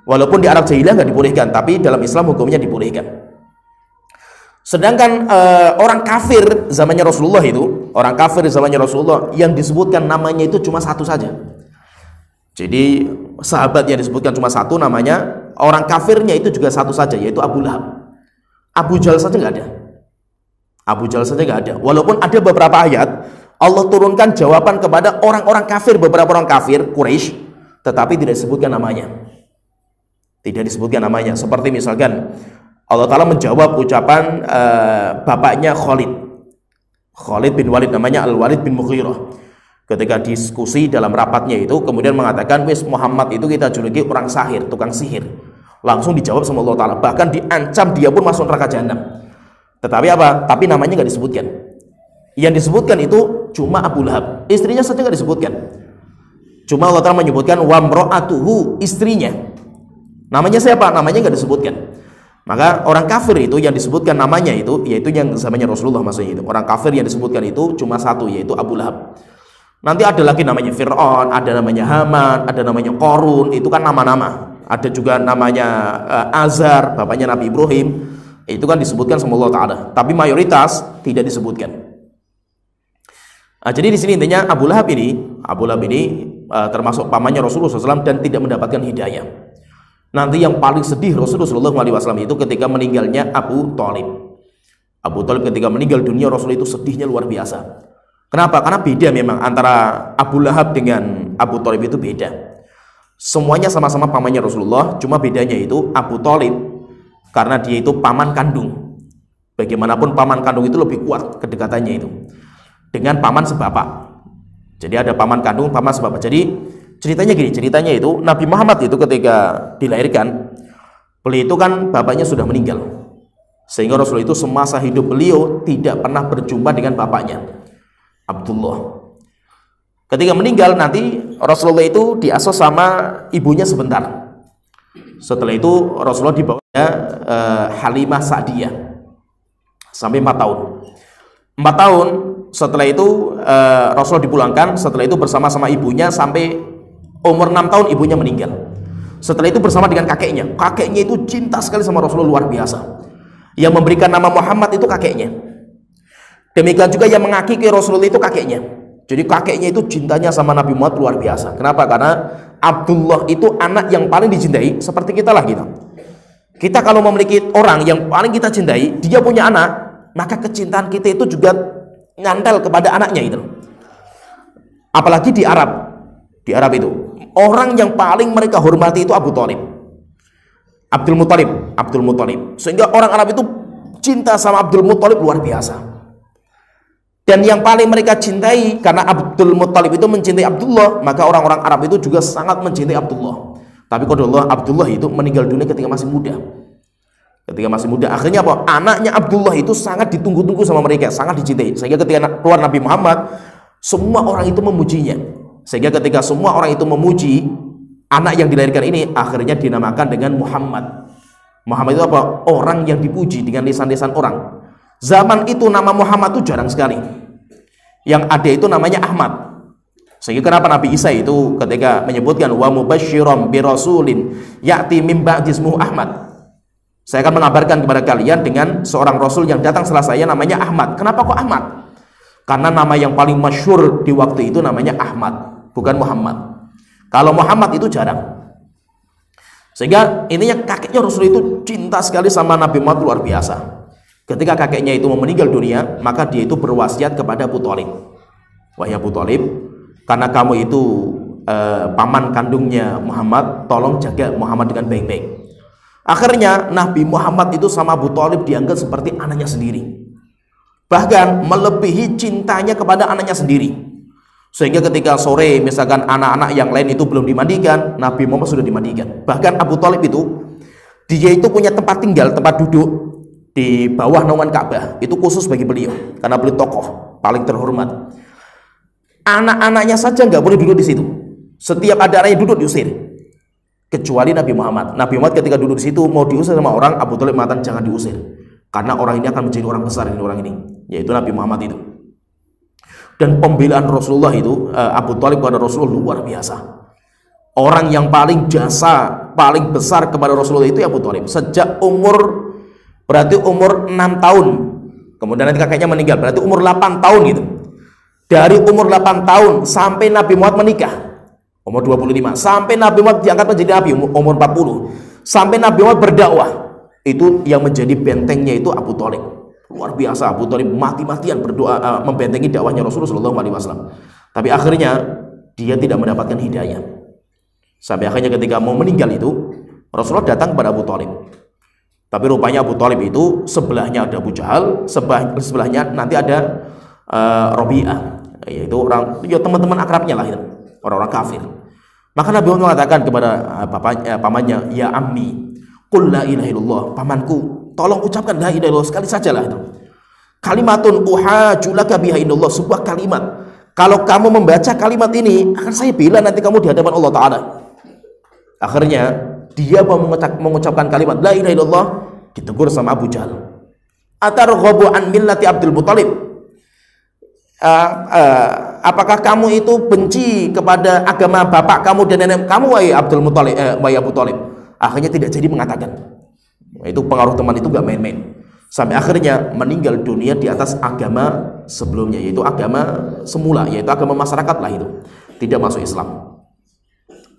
Walaupun di Arab jahiliyah nggak dibolehkan, tapi dalam Islam hukumnya dibolehkan. Sedangkan orang kafir zamannya Rasulullah itu, orang kafir zamannya Rasulullah yang disebutkan namanya itu cuma satu saja. Jadi sahabat yang disebutkan cuma satu namanya, orang kafirnya itu juga satu saja, yaitu Abu Lahab. Abu Jahal saja nggak ada. Abu Jahal saja nggak ada. Walaupun ada beberapa ayat Allah turunkan jawaban kepada orang-orang kafir, beberapa orang kafir Quraisy, tetapi tidak disebutkan namanya. Tidak disebutkan namanya. Seperti misalkan Allah Ta'ala menjawab ucapan bapaknya Khalid bin Walid, namanya Al-Walid bin Mughirah. Ketika diskusi dalam rapatnya itu, kemudian mengatakan, wis Muhammad itu kita juluki orang sahir, tukang sihir. Langsung dijawab sama Allah Ta'ala. Bahkan diancam dia pun masuk neraka jahanam. Tetapi apa? Tapi namanya nggak disebutkan. Yang disebutkan itu cuma Abu Lahab. Istrinya saja nggak disebutkan. Cuma Allah Ta'ala menyebutkan wamro'atuhu, istrinya. Namanya siapa? Namanya nggak disebutkan. Maka orang kafir itu yang disebutkan namanya itu, yaitu yang zamannya Rasulullah maksudnya itu. Orang kafir yang disebutkan itu cuma satu, yaitu Abu Lahab. Nanti ada lagi namanya Fir'aun, ada namanya Haman, ada namanya Qarun, itu kan nama-nama. Ada juga namanya Azar, bapaknya Nabi Ibrahim. Itu kan disebutkan sama Allah Ta'ala. Tapi mayoritas tidak disebutkan. Nah, jadi di sini intinya Abu Lahab ini termasuk pamannya Rasulullah SAW dan tidak mendapatkan hidayah. Nanti yang paling sedih Rasulullah SAW itu ketika meninggalnya Abu Thalib. Abu Thalib ketika meninggal dunia, Rasul itu sedihnya luar biasa. Kenapa? Karena beda memang antara Abu Lahab dengan Abu Thalib itu beda. Semuanya sama-sama pamannya Rasulullah, cuma bedanya itu Abu Thalib karena dia itu paman kandung. Bagaimanapun paman kandung itu lebih kuat kedekatannya itu dengan paman sebapak. Jadi ada paman kandung, paman sebapak. Jadi ceritanya gini, ceritanya itu Nabi Muhammad itu ketika dilahirkan, beliau itu kan bapaknya sudah meninggal. Sehingga Rasul itu semasa hidup beliau tidak pernah berjumpa dengan bapaknya, Abdullah. Ketika meninggal nanti Rasulullah itu diasuh sama ibunya sebentar. Setelah itu Rasulullah dibawa Halimah Sa'diyah sampai 4 tahun. 4 tahun setelah itu Rasulullah dipulangkan. Setelah itu bersama-sama ibunya sampai umur 6 tahun ibunya meninggal. Setelah itu bersama dengan kakeknya. Kakeknya itu cinta sekali sama Rasulullah luar biasa. Yang memberikan nama Muhammad itu kakeknya. Demikian juga yang mengakiki Rasulullah itu kakeknya. Jadi kakeknya itu cintanya sama Nabi Muhammad luar biasa. Kenapa? Karena Abdullah itu anak yang paling dicintai, seperti kita lah kita. Kita kalau memiliki orang yang paling kita cintai, dia punya anak, maka kecintaan kita itu juga ngantel kepada anaknya itu. Apalagi di Arab. Di Arab itu orang yang paling mereka hormati itu Abu Thalib, Abdul Muthalib. Sehingga orang Arab itu cinta sama Abdul Muthalib luar biasa. Dan yang paling mereka cintai, karena Abdul Muthalib itu mencintai Abdullah, maka orang-orang Arab itu juga sangat mencintai Abdullah. Tapi qadarullah Abdullah itu meninggal dunia ketika masih muda. Akhirnya apa? Anaknya Abdullah itu sangat ditunggu-tunggu sama mereka, sangat dicintai. Sehingga ketika keluar Nabi Muhammad, semua orang itu memujinya. Sehingga ketika semua orang itu memuji anak yang dilahirkan ini, akhirnya dinamakan dengan Muhammad. Muhammad itu apa? Orang yang dipuji dengan lisan-lisan orang. Zaman itu nama Muhammad itu jarang sekali. Yang ada itu namanya Ahmad. Sehingga kenapa Nabi Isa itu ketika menyebutkan wa mubasysyiran bi rasulin ya'ti min ba'di ismuhu Ahmad. Saya akan mengabarkan kepada kalian dengan seorang rasul yang datang setelah saya namanya Ahmad. Kenapa kok Ahmad? Karena nama yang paling masyhur di waktu itu namanya Ahmad, bukan Muhammad. Kalau Muhammad itu jarang. Sehingga intinya kakeknya Rasul itu cinta sekali sama Nabi Muhammad luar biasa. Ketika kakeknya itu mau meninggal dunia, maka dia itu berwasiat kepada Abu Thalib. Wahai Abu Thalib, karena kamu itu paman kandungnya Muhammad, tolong jaga Muhammad dengan baik-baik. Akhirnya Nabi Muhammad itu sama Abu Thalib dianggap seperti anaknya sendiri, bahkan melebihi cintanya kepada anaknya sendiri. Sehingga ketika sore misalkan anak-anak yang lain itu belum dimandikan, Nabi Muhammad sudah dimandikan. Bahkan Abu Thalib itu, dia itu punya tempat tinggal, tempat duduk di bawah naungan Ka'bah, itu khusus bagi beliau karena beliau tokoh paling terhormat. Anak-anaknya saja nggak boleh duduk di situ. Setiap ada anaknya duduk diusir, kecuali Nabi Muhammad. Nabi Muhammad ketika duduk di situ mau diusir sama orang, Abu Thalib mengatakan jangan diusir, karena orang ini akan menjadi orang besar, ini orang ini, yaitu Nabi Muhammad itu. Dan pembelaan Rasulullah itu, Abu Thalib kepada Rasulullah luar biasa. Orang yang paling jasa, paling besar kepada Rasulullah itu Abu Thalib. Sejak umur, berarti umur 6 tahun, kemudian nanti kakeknya meninggal, berarti umur 8 tahun gitu. Dari umur 8 tahun sampai Nabi Muhammad menikah, umur 25, sampai Nabi Muhammad diangkat menjadi Nabi, umur 40, sampai Nabi Muhammad berdakwah, itu yang menjadi bentengnya itu Abu Thalib. Luar biasa, Abu Thalib mati-matian berdoa membentengi dakwahnya Rasulullah SAW. Tapi akhirnya dia tidak mendapatkan hidayah. Sampai akhirnya ketika mau meninggal itu, Rasulullah datang kepada Abu Thalib. Tapi rupanya Abu Thalib itu sebelahnya ada Abu Jahal, sebelahnya nanti ada Rabi'ah, yaitu orang, ya teman-teman akrabnya lah itu, orang-orang kafir. Maka Nabi Muhammad mengatakan kepada pamannya, ya ammi, qul la ilaha illallah, pamanku, tolong ucapkan la ilaha illallah sekali sajalah itu. Kalimatun uhajulaka biha indallah, sebuah kalimat. Kalau kamu membaca kalimat ini, akan saya bela nanti kamu di hadapan Allah Ta'ala. Akhirnya dia mau mengucapkan kalimat la ilaha illallah, ditegur sama Abu Jahal. Atarghabu an millati Abdul Muthalib, apakah kamu itu benci kepada agama bapak kamu dan nenek kamu, wahai Abdul Muthalib, wahai Abu Thalib? Akhirnya tidak jadi mengatakan. Itu pengaruh teman itu gak main-main. Sampai akhirnya meninggal dunia di atas agama sebelumnya, yaitu agama semula, yaitu agama masyarakat lah itu, tidak masuk Islam.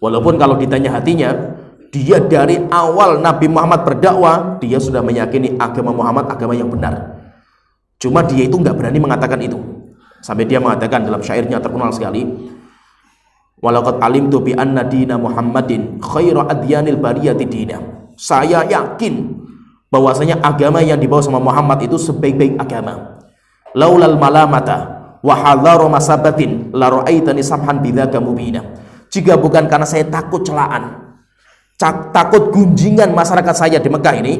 Walaupun kalau ditanya hatinya, dia dari awal Nabi Muhammad berdakwah, dia sudah meyakini agama Muhammad agama yang benar. Cuma dia itu nggak berani mengatakan itu. Sampai dia mengatakan dalam syairnya terkenal sekali, walaqad alimtu bi anna dina Muhammadin khairu adyanil bariyati dina. Saya yakin bahwasanya agama yang dibawa sama Muhammad itu sebaik-baik agama. Laulal malamata wa hadharu masabatin la ra'aitani samhan bidzaka mubina. Jika bukan karena saya takut celaan, takut gunjingan masyarakat saya di Mekah ini,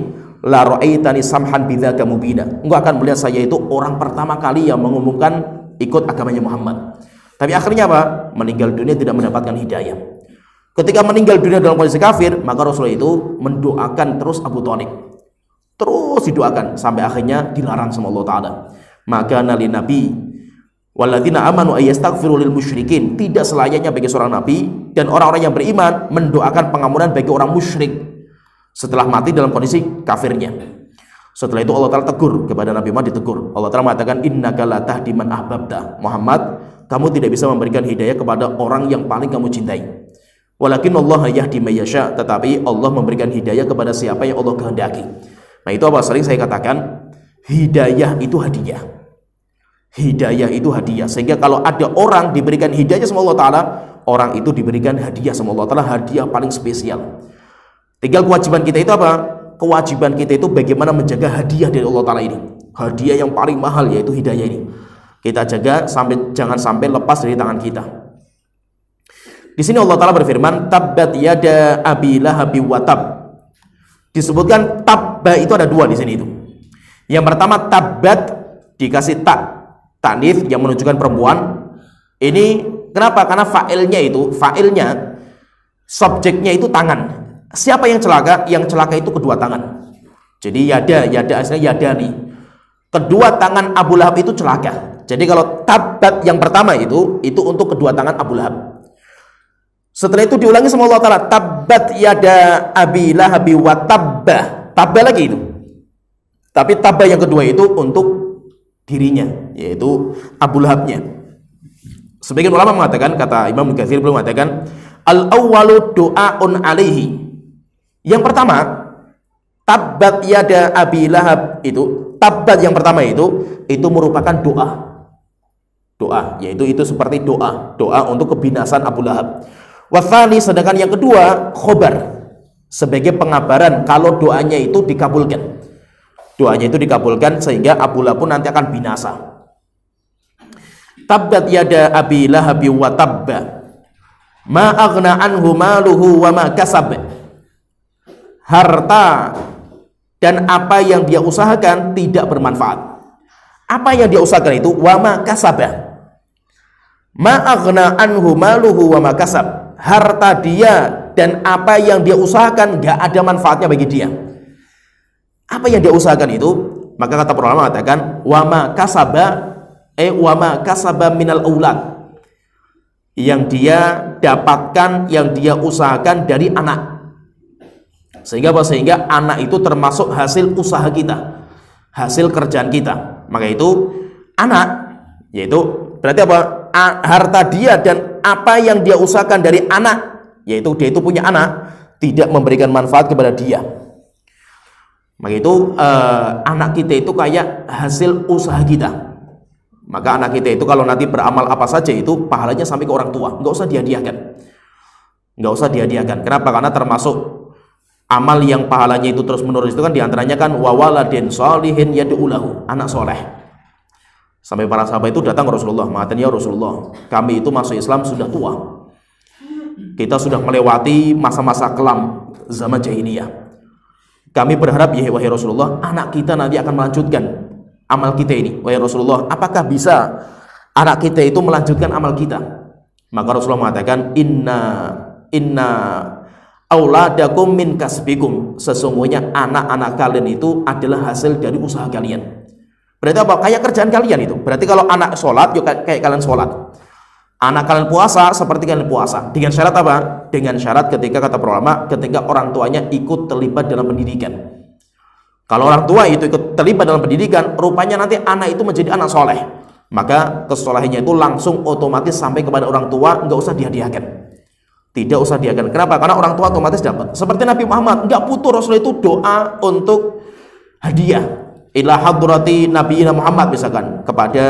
la ra'aitani samhan bidzaka mubina, engkau akan melihat saya itu orang pertama kali yang mengumumkan ikut agamanya Muhammad. Tapi akhirnya apa? Meninggal dunia tidak mendapatkan hidayah. Ketika meninggal dunia dalam kondisi kafir, maka Rasulullah itu mendoakan terus Abu Thalib, terus didoakan sampai akhirnya dilarang sama Allah Ta'ala. Maka nali nabi walladzina amanu ayastaghfiru lil musyrikin, tidak selayaknya bagi seorang nabi dan orang-orang yang beriman mendoakan pengampunan bagi orang musyrik setelah mati dalam kondisi kafirnya. Setelah itu Allah Ta'ala tegur kepada Nabi Muhammad, ditegur. Allah Ta'ala mengatakan innaka la tahdi man ahbabta, Muhammad, kamu tidak bisa memberikan hidayah kepada orang yang paling kamu cintai. Walakin Allah yahdi may yasha, tetapi Allah memberikan hidayah kepada siapa yang Allah kehendaki. Nah itu apa sering saya katakan, hidayah itu hadiah. Hidayah itu hadiah. Sehingga kalau ada orang diberikan hidayah sama Allah Ta'ala, orang itu diberikan hadiah sama Allah Ta'ala, hadiah paling spesial. Tinggal kewajiban kita itu apa? Kewajiban kita itu bagaimana menjaga hadiah dari Allah Ta'ala ini. Hadiah yang paling mahal yaitu hidayah ini. Kita jaga sampai jangan sampai lepas dari tangan kita. Di sini Allah Ta'ala berfirman, tabbat yada abi lahabi wa tab. Disebutkan tabba itu ada dua di sini itu. Yang pertama tabbat dikasih ta'nits yang menunjukkan perempuan. Ini kenapa? Karena fa'ilnya subjeknya itu tangan. Siapa yang celaka? Yang celaka itu kedua tangan. Jadi yada aslinya yadani. Kedua tangan Abu Lahab itu celaka. Jadi kalau tabbat yang pertama itu untuk kedua tangan Abu Lahab. Setelah itu diulangi sama Allah Ta'ala, tabbat yada abi lahabi wa tabba. Tabba lagi itu. Tapi tabba yang kedua itu untuk dirinya, yaitu Abu Lahabnya. Sebagian ulama mengatakan, kata Imam Mukatsir belum mengatakan, al-awwalu du'aun alaihi. Yang pertama, tabbat yada Abi Lahab itu, tabbat yang pertama itu merupakan doa. Doa, yaitu itu seperti doa untuk kebinasan Abu Lahab. Wathani, sedangkan yang kedua khobar, sebagai pengabaran kalau doanya itu dikabulkan. Doanya itu dikabulkan sehingga Abu Lahab pun nanti akan binasa. Tabbat yada Abi Lahab wa tabba ma aghna anhu maluhu wa ma kasab. Harta dan apa yang dia usahakan tidak bermanfaat. Apa yang dia usahakan itu wa ma kasaba. Ma aghna anhu maluhu wa ma kasab. Harta dia dan apa yang dia usahakan gak ada manfaatnya bagi dia. Apa yang dia usahakan itu, maka kata para ulama mengatakan wa ma kasaba minal aulad. Yang dia dapatkan, yang dia usahakan dari anak. Sehingga anak itu termasuk hasil usaha kita, hasil kerjaan kita. Maka itu anak, yaitu berarti apa? Harta dia dan apa yang dia usahakan dari anak, yaitu dia itu punya anak, tidak memberikan manfaat kepada dia. Maka itu anak kita itu kayak hasil usaha kita. Maka anak kita itu kalau nanti beramal apa saja itu pahalanya sampai ke orang tua, nggak usah dihadiahkan. Nggak usah dihadiahkan. Kenapa? Karena termasuk amal yang pahalanya itu terus menerus itu kan diantaranya kan wawaladin sholihin yad'ulahu, anak soleh. Sampai para sahabat itu datang ke Rasulullah, mengatakan ya Rasulullah, kami itu masuk Islam sudah tua, kita sudah melewati masa-masa kelam zaman jahiliyah. Kami berharap ya wahai Rasulullah, anak kita nanti akan melanjutkan amal kita ini. Wahai Rasulullah, apakah bisa anak kita itu melanjutkan amal kita? Maka Rasulullah mengatakan inna auladakum min kasbikum, sesungguhnya anak-anak kalian itu adalah hasil dari usaha kalian. Berarti apa? Kayak kerjaan kalian itu. Berarti kalau anak sholat, yuk kayak kalian sholat. Anak kalian puasa, seperti kalian puasa. Dengan syarat apa? Dengan syarat ketika kata para ulama, ketika orang tuanya ikut terlibat dalam pendidikan. Kalau orang tua itu ikut terlibat dalam pendidikan, rupanya nanti anak itu menjadi anak soleh. Maka kesolehannya itu langsung otomatis sampai kepada orang tua, nggak usah dihadiahkan. Tidak usah dihadiahkan. Kenapa? Karena orang tua otomatis dapat. Seperti Nabi Muhammad, nggak butuh Rasul itu doa untuk hadiah. Ila hadrati Nabi Muhammad, misalkan kepada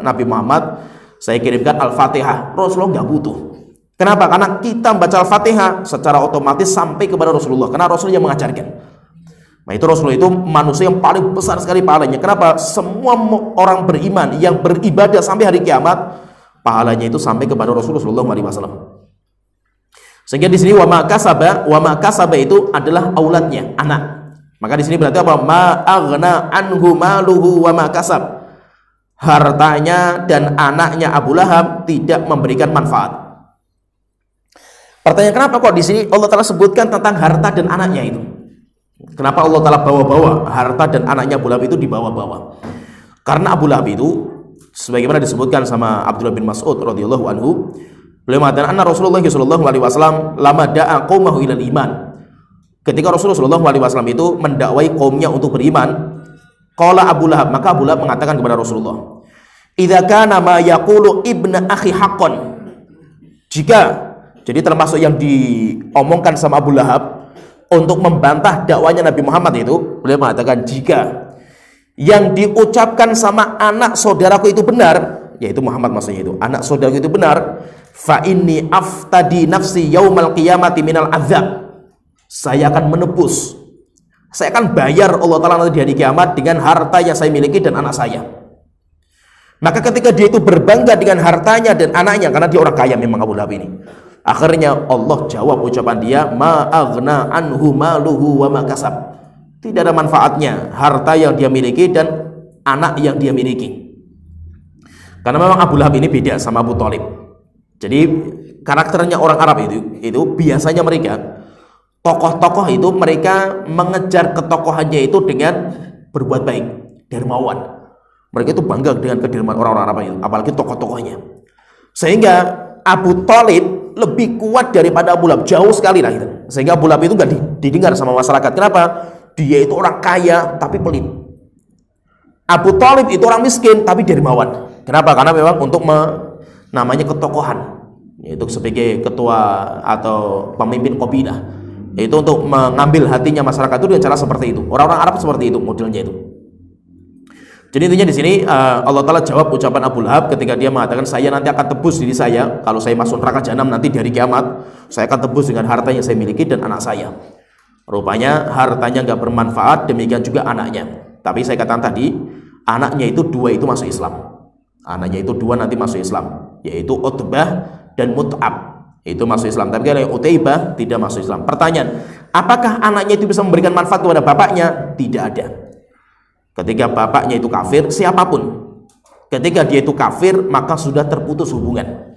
Nabi Muhammad saya kirimkan Al-Fatihah. Rasulullah nggak butuh. Kenapa? Karena kita membaca Al-Fatihah secara otomatis sampai kepada Rasulullah. Karena Rasulullah yang mengajarkan. Nah itu Rasulullah itu manusia yang paling besar sekali pahalanya. Kenapa? Semua orang beriman yang beribadah sampai hari kiamat, pahalanya itu sampai kepada Rasulullah SAW. Sehingga di sini wa ma kasaba itu adalah auladnya, anak. Maka di sini berarti apa? Ma aghna anhu maluhu wa ma kasab. Hartanya dan anaknya Abu Lahab tidak memberikan manfaat. Pertanyaan, kenapa kok di sini Allah Ta'ala sebutkan tentang harta dan anaknya itu? Kenapa Allah Ta'ala bawa-bawa harta dan anaknya Abu Lahab itu dibawa-bawa? Karena Abu Lahab itu sebagaimana disebutkan sama Abdullah bin Mas'ud radhiyallahu anhu, beliau mengatakan anna Rasulullah sallallahu alaihi wasallam lama da'a qaumahu ilal iman. Ketika Rasulullah sallallahu alaihi wasallam itu mendakwai kaumnya untuk beriman, qala Abu Lahab, maka Abu Lahab mengatakan kepada Rasulullah, "Idza kana ma yaqulu ibnu akhi haqqan." Jika, jadi termasuk yang diomongkan sama Abu Lahab untuk membantah dakwanya Nabi Muhammad itu, beliau mengatakan jika yang diucapkan sama anak saudaraku itu benar, yaitu Muhammad maksudnya itu, anak saudaraku itu benar, fa inni aftadi nafsi yaumal qiyamati minal adzab. Saya akan menebus, saya akan bayar Allah Ta'ala nanti di hari kiamat dengan harta yang saya miliki dan anak saya. Maka ketika dia itu berbangga dengan hartanya dan anaknya, karena dia orang kaya memang Abu Lahab ini, akhirnya Allah jawab ucapan dia, ma aghna anhu maluhu wa ma kasab. Tidak ada manfaatnya harta yang dia miliki dan anak yang dia miliki. Karena memang Abu Lahab ini beda sama Abu Thalib. Jadi karakternya orang Arab itu biasanya mereka tokoh-tokoh itu mereka mengejar ketokohannya itu dengan berbuat baik, dermawan. Mereka itu bangga dengan kedermawan orang-orang Arab itu, apalagi tokoh-tokohnya. Sehingga Abu Thalib lebih kuat daripada Abu Lahab, jauh sekali lah itu. Sehingga Abu Lahab itu nggak didengar sama masyarakat. Kenapa? Dia itu orang kaya tapi pelit. Abu Thalib itu orang miskin tapi dermawan. Kenapa? Karena memang untuk namanya ketokohan, yaitu sebagai ketua atau pemimpin kabilah. Itu untuk mengambil hatinya masyarakat itu dengan cara seperti itu. Orang-orang Arab seperti itu modelnya itu. Jadi intinya di sini Allah Ta'ala jawab ucapan Abu Lahab ketika dia mengatakan, saya nanti akan tebus diri saya kalau saya masuk neraka jahanam nanti di hari kiamat, saya akan tebus dengan harta yang saya miliki dan anak saya. Rupanya hartanya nggak bermanfaat, demikian juga anaknya. Tapi saya katakan tadi, anaknya itu dua itu masuk Islam. Anaknya itu dua nanti masuk Islam, yaitu Utbah dan Mut'ab. Itu masuk Islam. Tapi kalau Utaibah tidak masuk Islam. Pertanyaan, apakah anaknya itu bisa memberikan manfaat kepada bapaknya? Tidak ada. Ketika bapaknya itu kafir, siapapun ketika dia itu kafir, maka sudah terputus hubungan.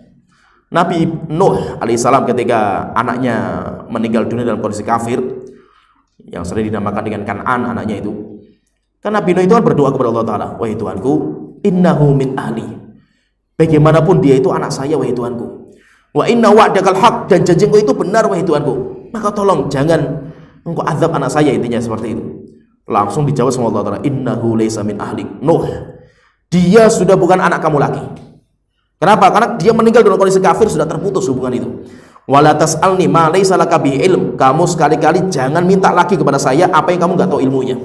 Nabi Nuh alaihissalam ketika anaknya meninggal dunia dalam kondisi kafir, yang sering dinamakan dengan Kan'an anaknya itu, kan Nabi Nuh itu kan berdoa kepada Allah Ta'ala, wahai Tuhanku, innahu min ahli, bagaimanapun dia itu anak saya wahai Tuhanku, wa inna wa'dakal haq, dan janjimu itu benar wahai Tuhanku, maka tolong jangan engkau azab anak saya. Intinya seperti itu. Langsung dijawab sama Allah Ta'ala, innahu laysa min ahlik. Nuh, dia sudah bukan anak kamu lagi. Kenapa? Karena dia meninggal dalam kondisi kafir, sudah terputus hubungan itu. Wala tas'alni ma laysa laka bihi ilm. Kamu sekali-kali jangan minta lagi kepada saya apa yang kamu nggak tahu ilmunya.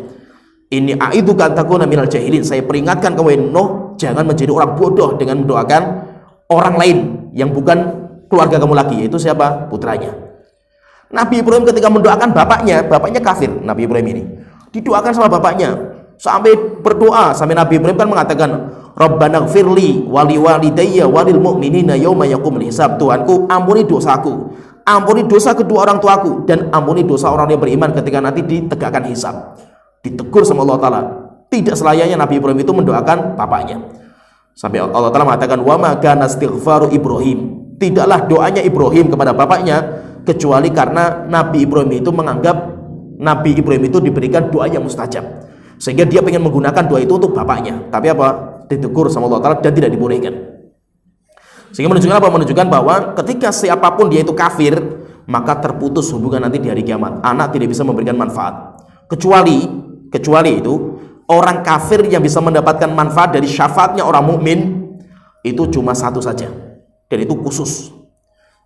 Ini a'idzuka an takuna minal jahilin. Saya peringatkan kamu Nuh, jangan menjadi orang bodoh dengan mendoakan orang lain yang bukan keluarga kamu lagi, yaitu siapa? Putranya. Nabi Ibrahim ketika mendoakan bapaknya kafir. Nabi Ibrahim ini didoakan sama bapaknya sampai berdoa, sampai Nabi Ibrahim kan mengatakan, Rabbana gfirli wali walidayya walil mu'minina yauma yaqumul hisab. Tuhanku, ampuni dosaku, ampuni dosa kedua orang tuaku, dan ampuni dosa orang yang beriman ketika nanti ditegakkan hisab. Ditegur sama Allah Ta'ala. Tidak selayaknya Nabi Ibrahim itu mendoakan bapaknya. Sampai Allah Ta'ala mengatakan, wa ma kana istighfaru Ibrahim, tidaklah doanya Ibrahim kepada bapaknya kecuali karena Nabi Ibrahim itu menganggap Nabi Ibrahim itu diberikan doa yang mustajab, sehingga dia ingin menggunakan doa itu untuk bapaknya. Tapi apa? Ditegur sama Allah Ta'ala dan tidak dibolehkan. Sehingga menunjukkan apa? Menunjukkan bahwa ketika siapapun dia itu kafir, maka terputus hubungan nanti di hari kiamat. Anak tidak bisa memberikan manfaat, kecuali itu orang kafir yang bisa mendapatkan manfaat dari syafaatnya orang mukmin itu cuma satu saja, dan itu khusus,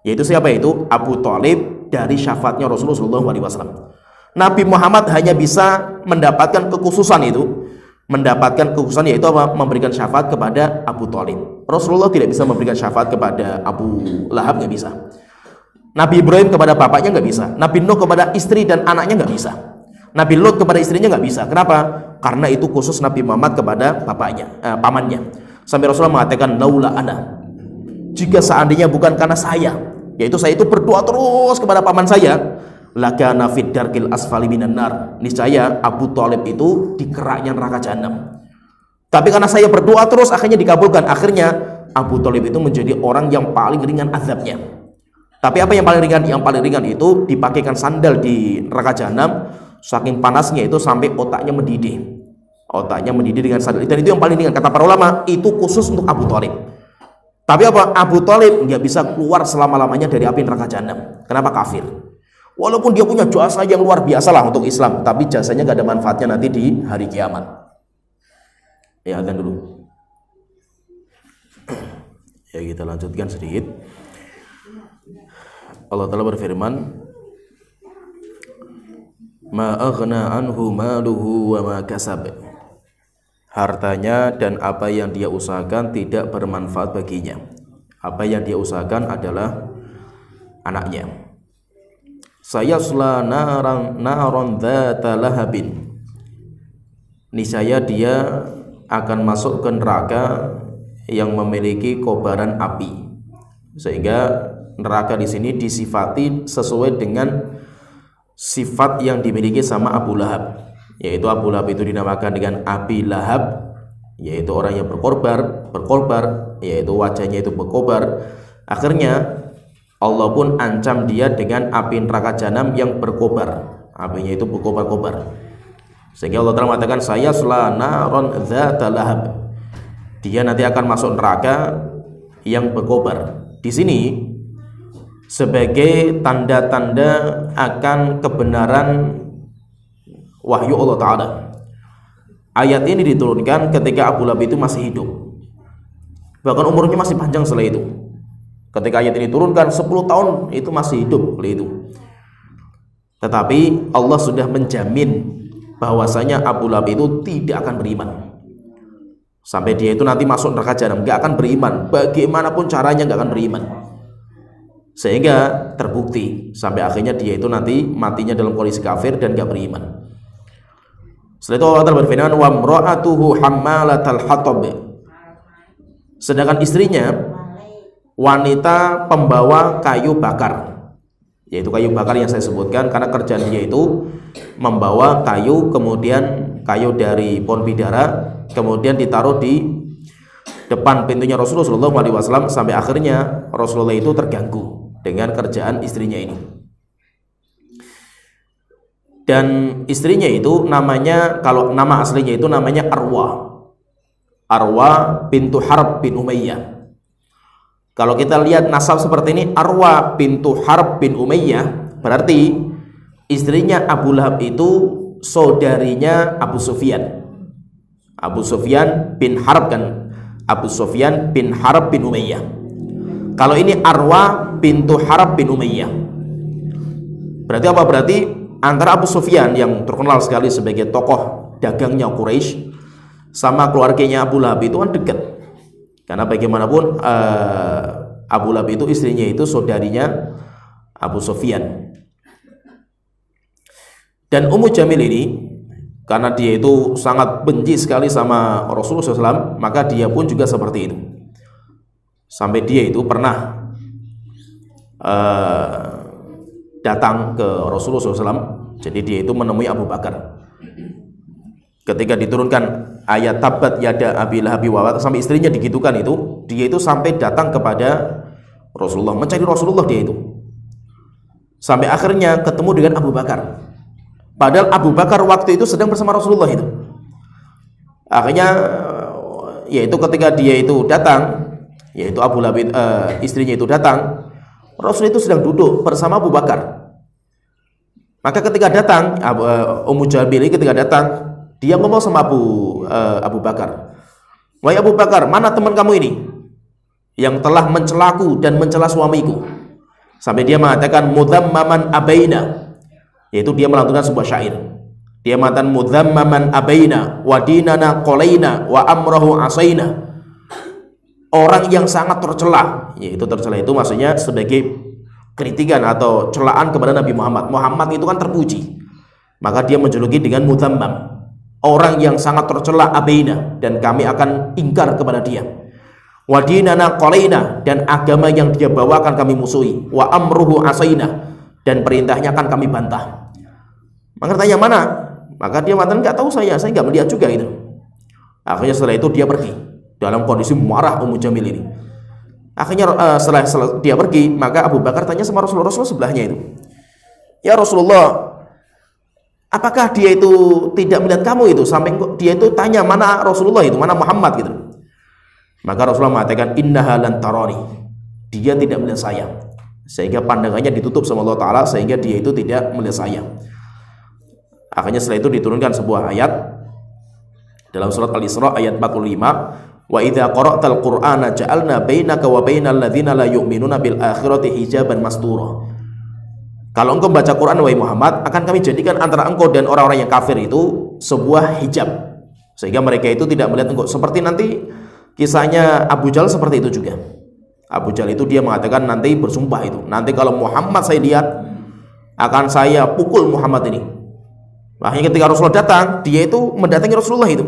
yaitu siapa? Itu Abu Thalib dari syafaatnya Rasulullah SAW. Nabi Muhammad hanya bisa mendapatkan kekhususan itu, yaitu apa? Memberikan syafaat kepada Abu Thalib. Rasulullah tidak bisa memberikan syafaat kepada Abu Lahab, nggak bisa. Nabi Ibrahim kepada bapaknya nggak bisa. Nabi Nuh kepada istri dan anaknya nggak bisa. Nabi Lut kepada istrinya nggak bisa. Kenapa? Karena itu khusus Nabi Muhammad kepada bapaknya, pamannya. Sampai Rasulullah mengatakan, laula ana, jika seandainya bukan karena saya, yaitu saya itu berdoa terus kepada paman saya, lakana fid darkil asfali minan nar, niscaya Abu Thalib itu di keraknya neraka jahanam. Tapi karena saya berdoa terus, akhirnya dikabulkan. Akhirnya Abu Thalib itu menjadi orang yang paling ringan azabnya. Tapi apa yang paling ringan? Yang paling ringan itu dipakaikan sandal di neraka jahanam, saking panasnya itu sampai otaknya mendidih. Otaknya mendidih dengan sandal. Dan itu yang paling ringan. Kata para ulama, itu khusus untuk Abu Thalib. Tapi apa? Abu Thalib nggak bisa keluar selama-lamanya dari api neraka jahanam. Kenapa? Kafir. Walaupun dia punya jasa yang luar biasa lah untuk Islam, tapi jasanya gak ada manfaatnya nanti di hari kiamat. Ya, adzan dulu. Ya, kita lanjutkan sedikit. Allah Ta'ala berfirman, ma aghna anhu maluhu wa ma kasab. Hartanya dan apa yang dia usahakan tidak bermanfaat baginya. Apa yang dia usahakan adalah anaknya. Sayasla naran dzata lahabin, niscaya dia akan masuk ke neraka yang memiliki kobaran api. Sehingga neraka di sini disifati sesuai dengan sifat yang dimiliki sama Abu Lahab, yaitu Abu Lahab itu dinamakan dengan Abi Lahab, yaitu orang yang berkorbar, yaitu wajahnya itu berkobar. Akhirnya Allah pun ancam dia dengan api neraka jahanam yang berkobar, apinya itu berkobar-kobar. Sehingga Allah Ta'ala mengatakan, sayasla naron dzata lahab, dia nanti akan masuk neraka yang berkobar. Di sini sebagai tanda-tanda akan kebenaran wahyu Allah Ta'ala. Ayat ini diturunkan ketika Abu Lahab itu masih hidup, bahkan umurnya masih panjang setelah itu. Ketika ayat ini turunkan 10 tahun itu masih hidup itu. Tetapi Allah sudah menjamin bahwasanya Abu Lahab itu tidak akan beriman. Sampai dia itu nanti masuk neraka jahanam, nggak akan beriman. Bagaimanapun caranya nggak akan beriman. Sehingga terbukti sampai akhirnya dia itu nanti matinya dalam kondisi kafir dan nggak beriman. Setelah itu Allah berfirman, wa imra'atuhu hammalatal hatab. Sedangkan istrinya wanita pembawa kayu bakar, yaitu kayu bakar yang saya sebutkan, karena kerjaan dia itu membawa kayu, kemudian kayu dari pohon bidara, kemudian ditaruh di depan pintunya Rasulullah SAW, sampai akhirnya Rasulullah itu terganggu dengan kerjaan istrinya ini. Dan istrinya itu namanya, kalau nama aslinya itu namanya Arwa bintu Harb bin Umayyah. Kalau kita lihat nasab seperti ini, Arwa bintu Harb bin Umayyah, berarti istrinya Abu Lahab itu saudarinya Abu Sufyan. Abu Sufyan bin Harb kan, Abu Sufyan bin Harb bin Umayyah. Kalau ini Arwa bintu Harb bin Umayyah, berarti apa? Berarti antara Abu Sufyan yang terkenal sekali sebagai tokoh dagangnya Quraisy sama keluarganya Abu Lahab itu kan dekat. Karena bagaimanapun Abu Lahab itu istrinya itu saudarinya Abu Sufyan. Dan Ummu Jamil ini, karena dia itu sangat benci sekali sama Rasulullah SAW, maka dia pun juga seperti itu. Sampai dia itu pernah datang ke Rasulullah SAW. Jadi dia itu menemui Abu Bakar. Ketika diturunkan ayat tabat yada Abi Lahab wa tab, sampai istrinya digitukan itu, dia itu sampai datang kepada Rasulullah, mencari Rasulullah dia itu. Sampai akhirnya ketemu dengan Abu Bakar. Padahal Abu Bakar waktu itu sedang bersama Rasulullah itu. Akhirnya yaitu ketika dia itu datang, yaitu Abu Lahab istrinya itu datang, Rasul itu sedang duduk bersama Abu Bakar. Maka ketika datang Ummu Jamil ketika datang, dia ngomong sama Abu Bakar, "Wahai Abu Bakar, mana teman kamu ini yang telah mencelaku dan mencela suamiku?" Sampai dia mengatakan mudhammaman abaina, yaitu dia melantunkan sebuah syair. Dia mengatakan mudhammaman abaina wa dinana qalaina wa amrahu asaina. Orang yang sangat tercela, yaitu tercela itu maksudnya sebagai kritikan atau celaan kepada Nabi Muhammad. Muhammad itu kan terpuji, maka dia menjuluki dengan mudhammam, orang yang sangat tercela, abaina, dan kami akan ingkar kepada dia. Wa dinana qalaina, dan agama yang dia bawa akan kami musuhi. Wa amruhu asaina, dan perintahnya akan kami bantah. Maka tanya mana? Maka dia mengatakan nggak tahu, saya nggak melihat juga itu. Akhirnya setelah itu dia pergi dalam kondisi marah Ummu Jamil ini. Akhirnya setelah dia pergi, maka Abu Bakar tanya sama Rasulullah sebelahnya itu, "Ya Rasulullah, apakah dia itu tidak melihat kamu itu?" Sampai dia itu tanya mana Rasulullah itu, mana Muhammad gitu. Maka Rasulullah mengatakan, "Innaha lan tarani." Dia tidak melihat saya, sehingga pandangannya ditutup sama Allah Ta'ala, sehingga dia itu tidak melihat saya. Akhirnya setelah itu diturunkan sebuah ayat dalam surat Al-Isra ayat 45, "Wa idza qara'tal Qur'ana ja'alna bainaka wa bainal ladzina la yu'minuna bil akhirati hijaban mastura." Kalau engkau baca Quran wahai Muhammad, akan kami jadikan antara engkau dan orang-orang yang kafir itu sebuah hijab, sehingga mereka itu tidak melihat engkau. Seperti nanti kisahnya Abu Jahal seperti itu juga. Abu Jahal itu dia mengatakan nanti bersumpah itu, nanti kalau Muhammad saya lihat, akan saya pukul Muhammad ini. Akhirnya ketika Rasulullah datang, dia itu mendatangi Rasulullah itu.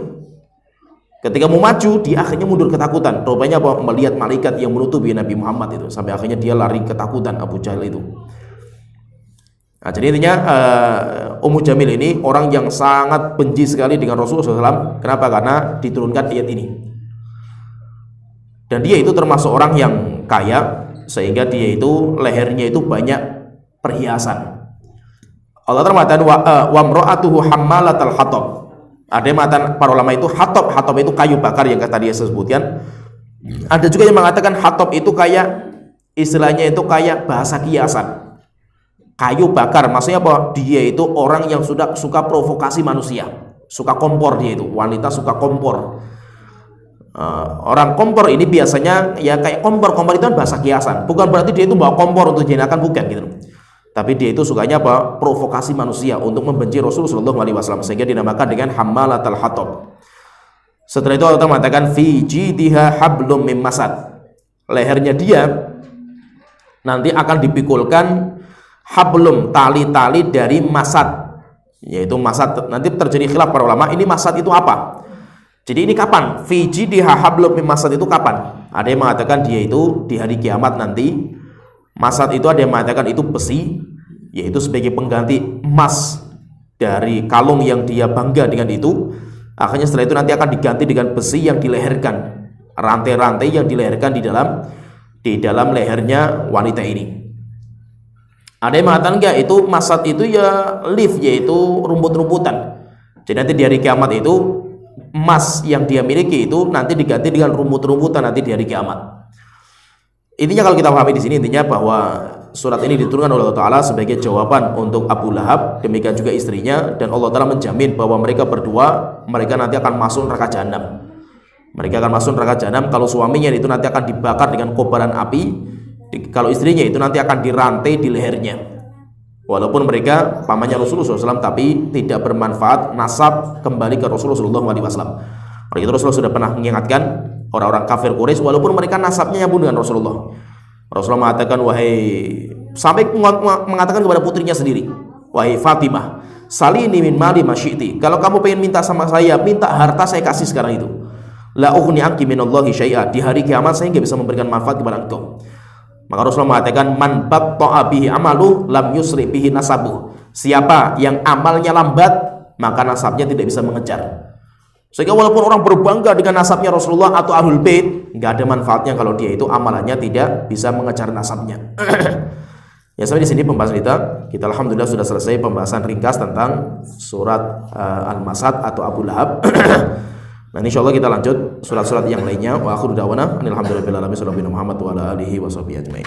Ketika mau maju, dia akhirnya mundur ketakutan. Rupanya apa? Melihat malaikat yang menutupi Nabi Muhammad itu. Sampai akhirnya dia lari ketakutan, Abu Jahal itu. Nah, jadi intinya Ummu Jamil ini orang yang sangat benci sekali dengan Rasulullah SAW. Kenapa? Karena diturunkan ayat ini. Dan dia itu termasuk orang yang kaya, sehingga dia itu lehernya itu banyak perhiasan. Allah mengatakan wa imra'atuhu hammalatal hatab. Ada yang mengatakan para ulama itu hatab itu kayu bakar yang tadi saya sebutkan. Ada juga yang mengatakan hatab itu kayak istilahnya itu kayak bahasa kiasan. Kayu bakar maksudnya apa? Dia itu orang yang sudah suka provokasi manusia, suka kompor dia itu, wanita suka kompor. Orang kompor ini biasanya ya kayak kompor itu kan bahasa kiasan. Bukan berarti dia itu bawa kompor untuk jinakan, bukan gitu. Tapi dia itu sukanya apa? Provokasi manusia untuk membenci Rasulullah SAW, sehingga dinamakan dengan hammalatal hatab. Setelah itu Allah mengatakan fi jidiha hablum mim masad. Lehernya dia nanti akan dipikulkan hablum, tali-tali dari masad, yaitu masad. Nanti terjadi khilaf para ulama, ini masad itu apa? Jadi ini kapan? Fi jidiha hablum mim masad itu kapan? Ada yang mengatakan dia itu di hari kiamat nanti. Masad itu ada yang mengatakan itu besi, yaitu sebagai pengganti emas dari kalung yang dia bangga dengan itu. Akhirnya setelah itu nanti akan diganti dengan besi yang dileherkan, rantai-rantai yang dileherkan di dalam lehernya wanita ini. Ada yang mengatakan enggak, itu masad itu ya leaf, yaitu rumput-rumputan. Jadi nanti di hari kiamat itu emas yang dia miliki itu nanti diganti dengan rumput-rumputan nanti di hari kiamat. Intinya kalau kita pahami di sini, intinya bahwa surat ini diturunkan oleh Allah Ta'ala sebagai jawaban untuk Abu Lahab, demikian juga istrinya, dan Allah Ta'ala menjamin bahwa mereka berdua, mereka nanti akan masuk neraka jahanam. Mereka akan masuk neraka jahanam. Kalau suaminya itu nanti akan dibakar dengan kobaran api, kalau istrinya itu nanti akan dirantai di lehernya. Walaupun mereka pamannya Rasulullah SAW, tapi tidak bermanfaat nasab kembali ke Rasulullah SAW. Oleh itu Rasulullah sudah pernah mengingatkan orang-orang kafir Quraisy, walaupun mereka nasabnya nyambung dengan Rasulullah. Rasulullah mengatakan, sampai mengatakan kepada putrinya sendiri, wahai Fatimah, salini min mali masyiti. Kalau kamu pengen minta sama saya, minta harta saya kasih sekarang itu. La ughni anki minallahi syai'a. Di hari kiamat saya nggak bisa memberikan manfaat kepada engkau. Maka Rasulullah mengatakan, man batta'a bihi amalu lam yusri bihi nasabuh. Siapa yang amalnya lambat, maka nasabnya tidak bisa mengejar. Sehingga walaupun orang berbangga dengan nasabnya Rasulullah atau Ahlul Bait, nggak ada manfaatnya kalau dia itu amalannya tidak bisa mengejar nasabnya. Ya, sampai di sini pembahasan kita alhamdulillah sudah selesai pembahasan ringkas tentang surat Al-Masad atau Abu Lahab. Nah, insyaallah kita lanjut surat-surat yang lainnya. Wa akhiru da'wana alhamdulillahirabbil alamin. Muhammad wa ala alihi wa sahbihi ajmain.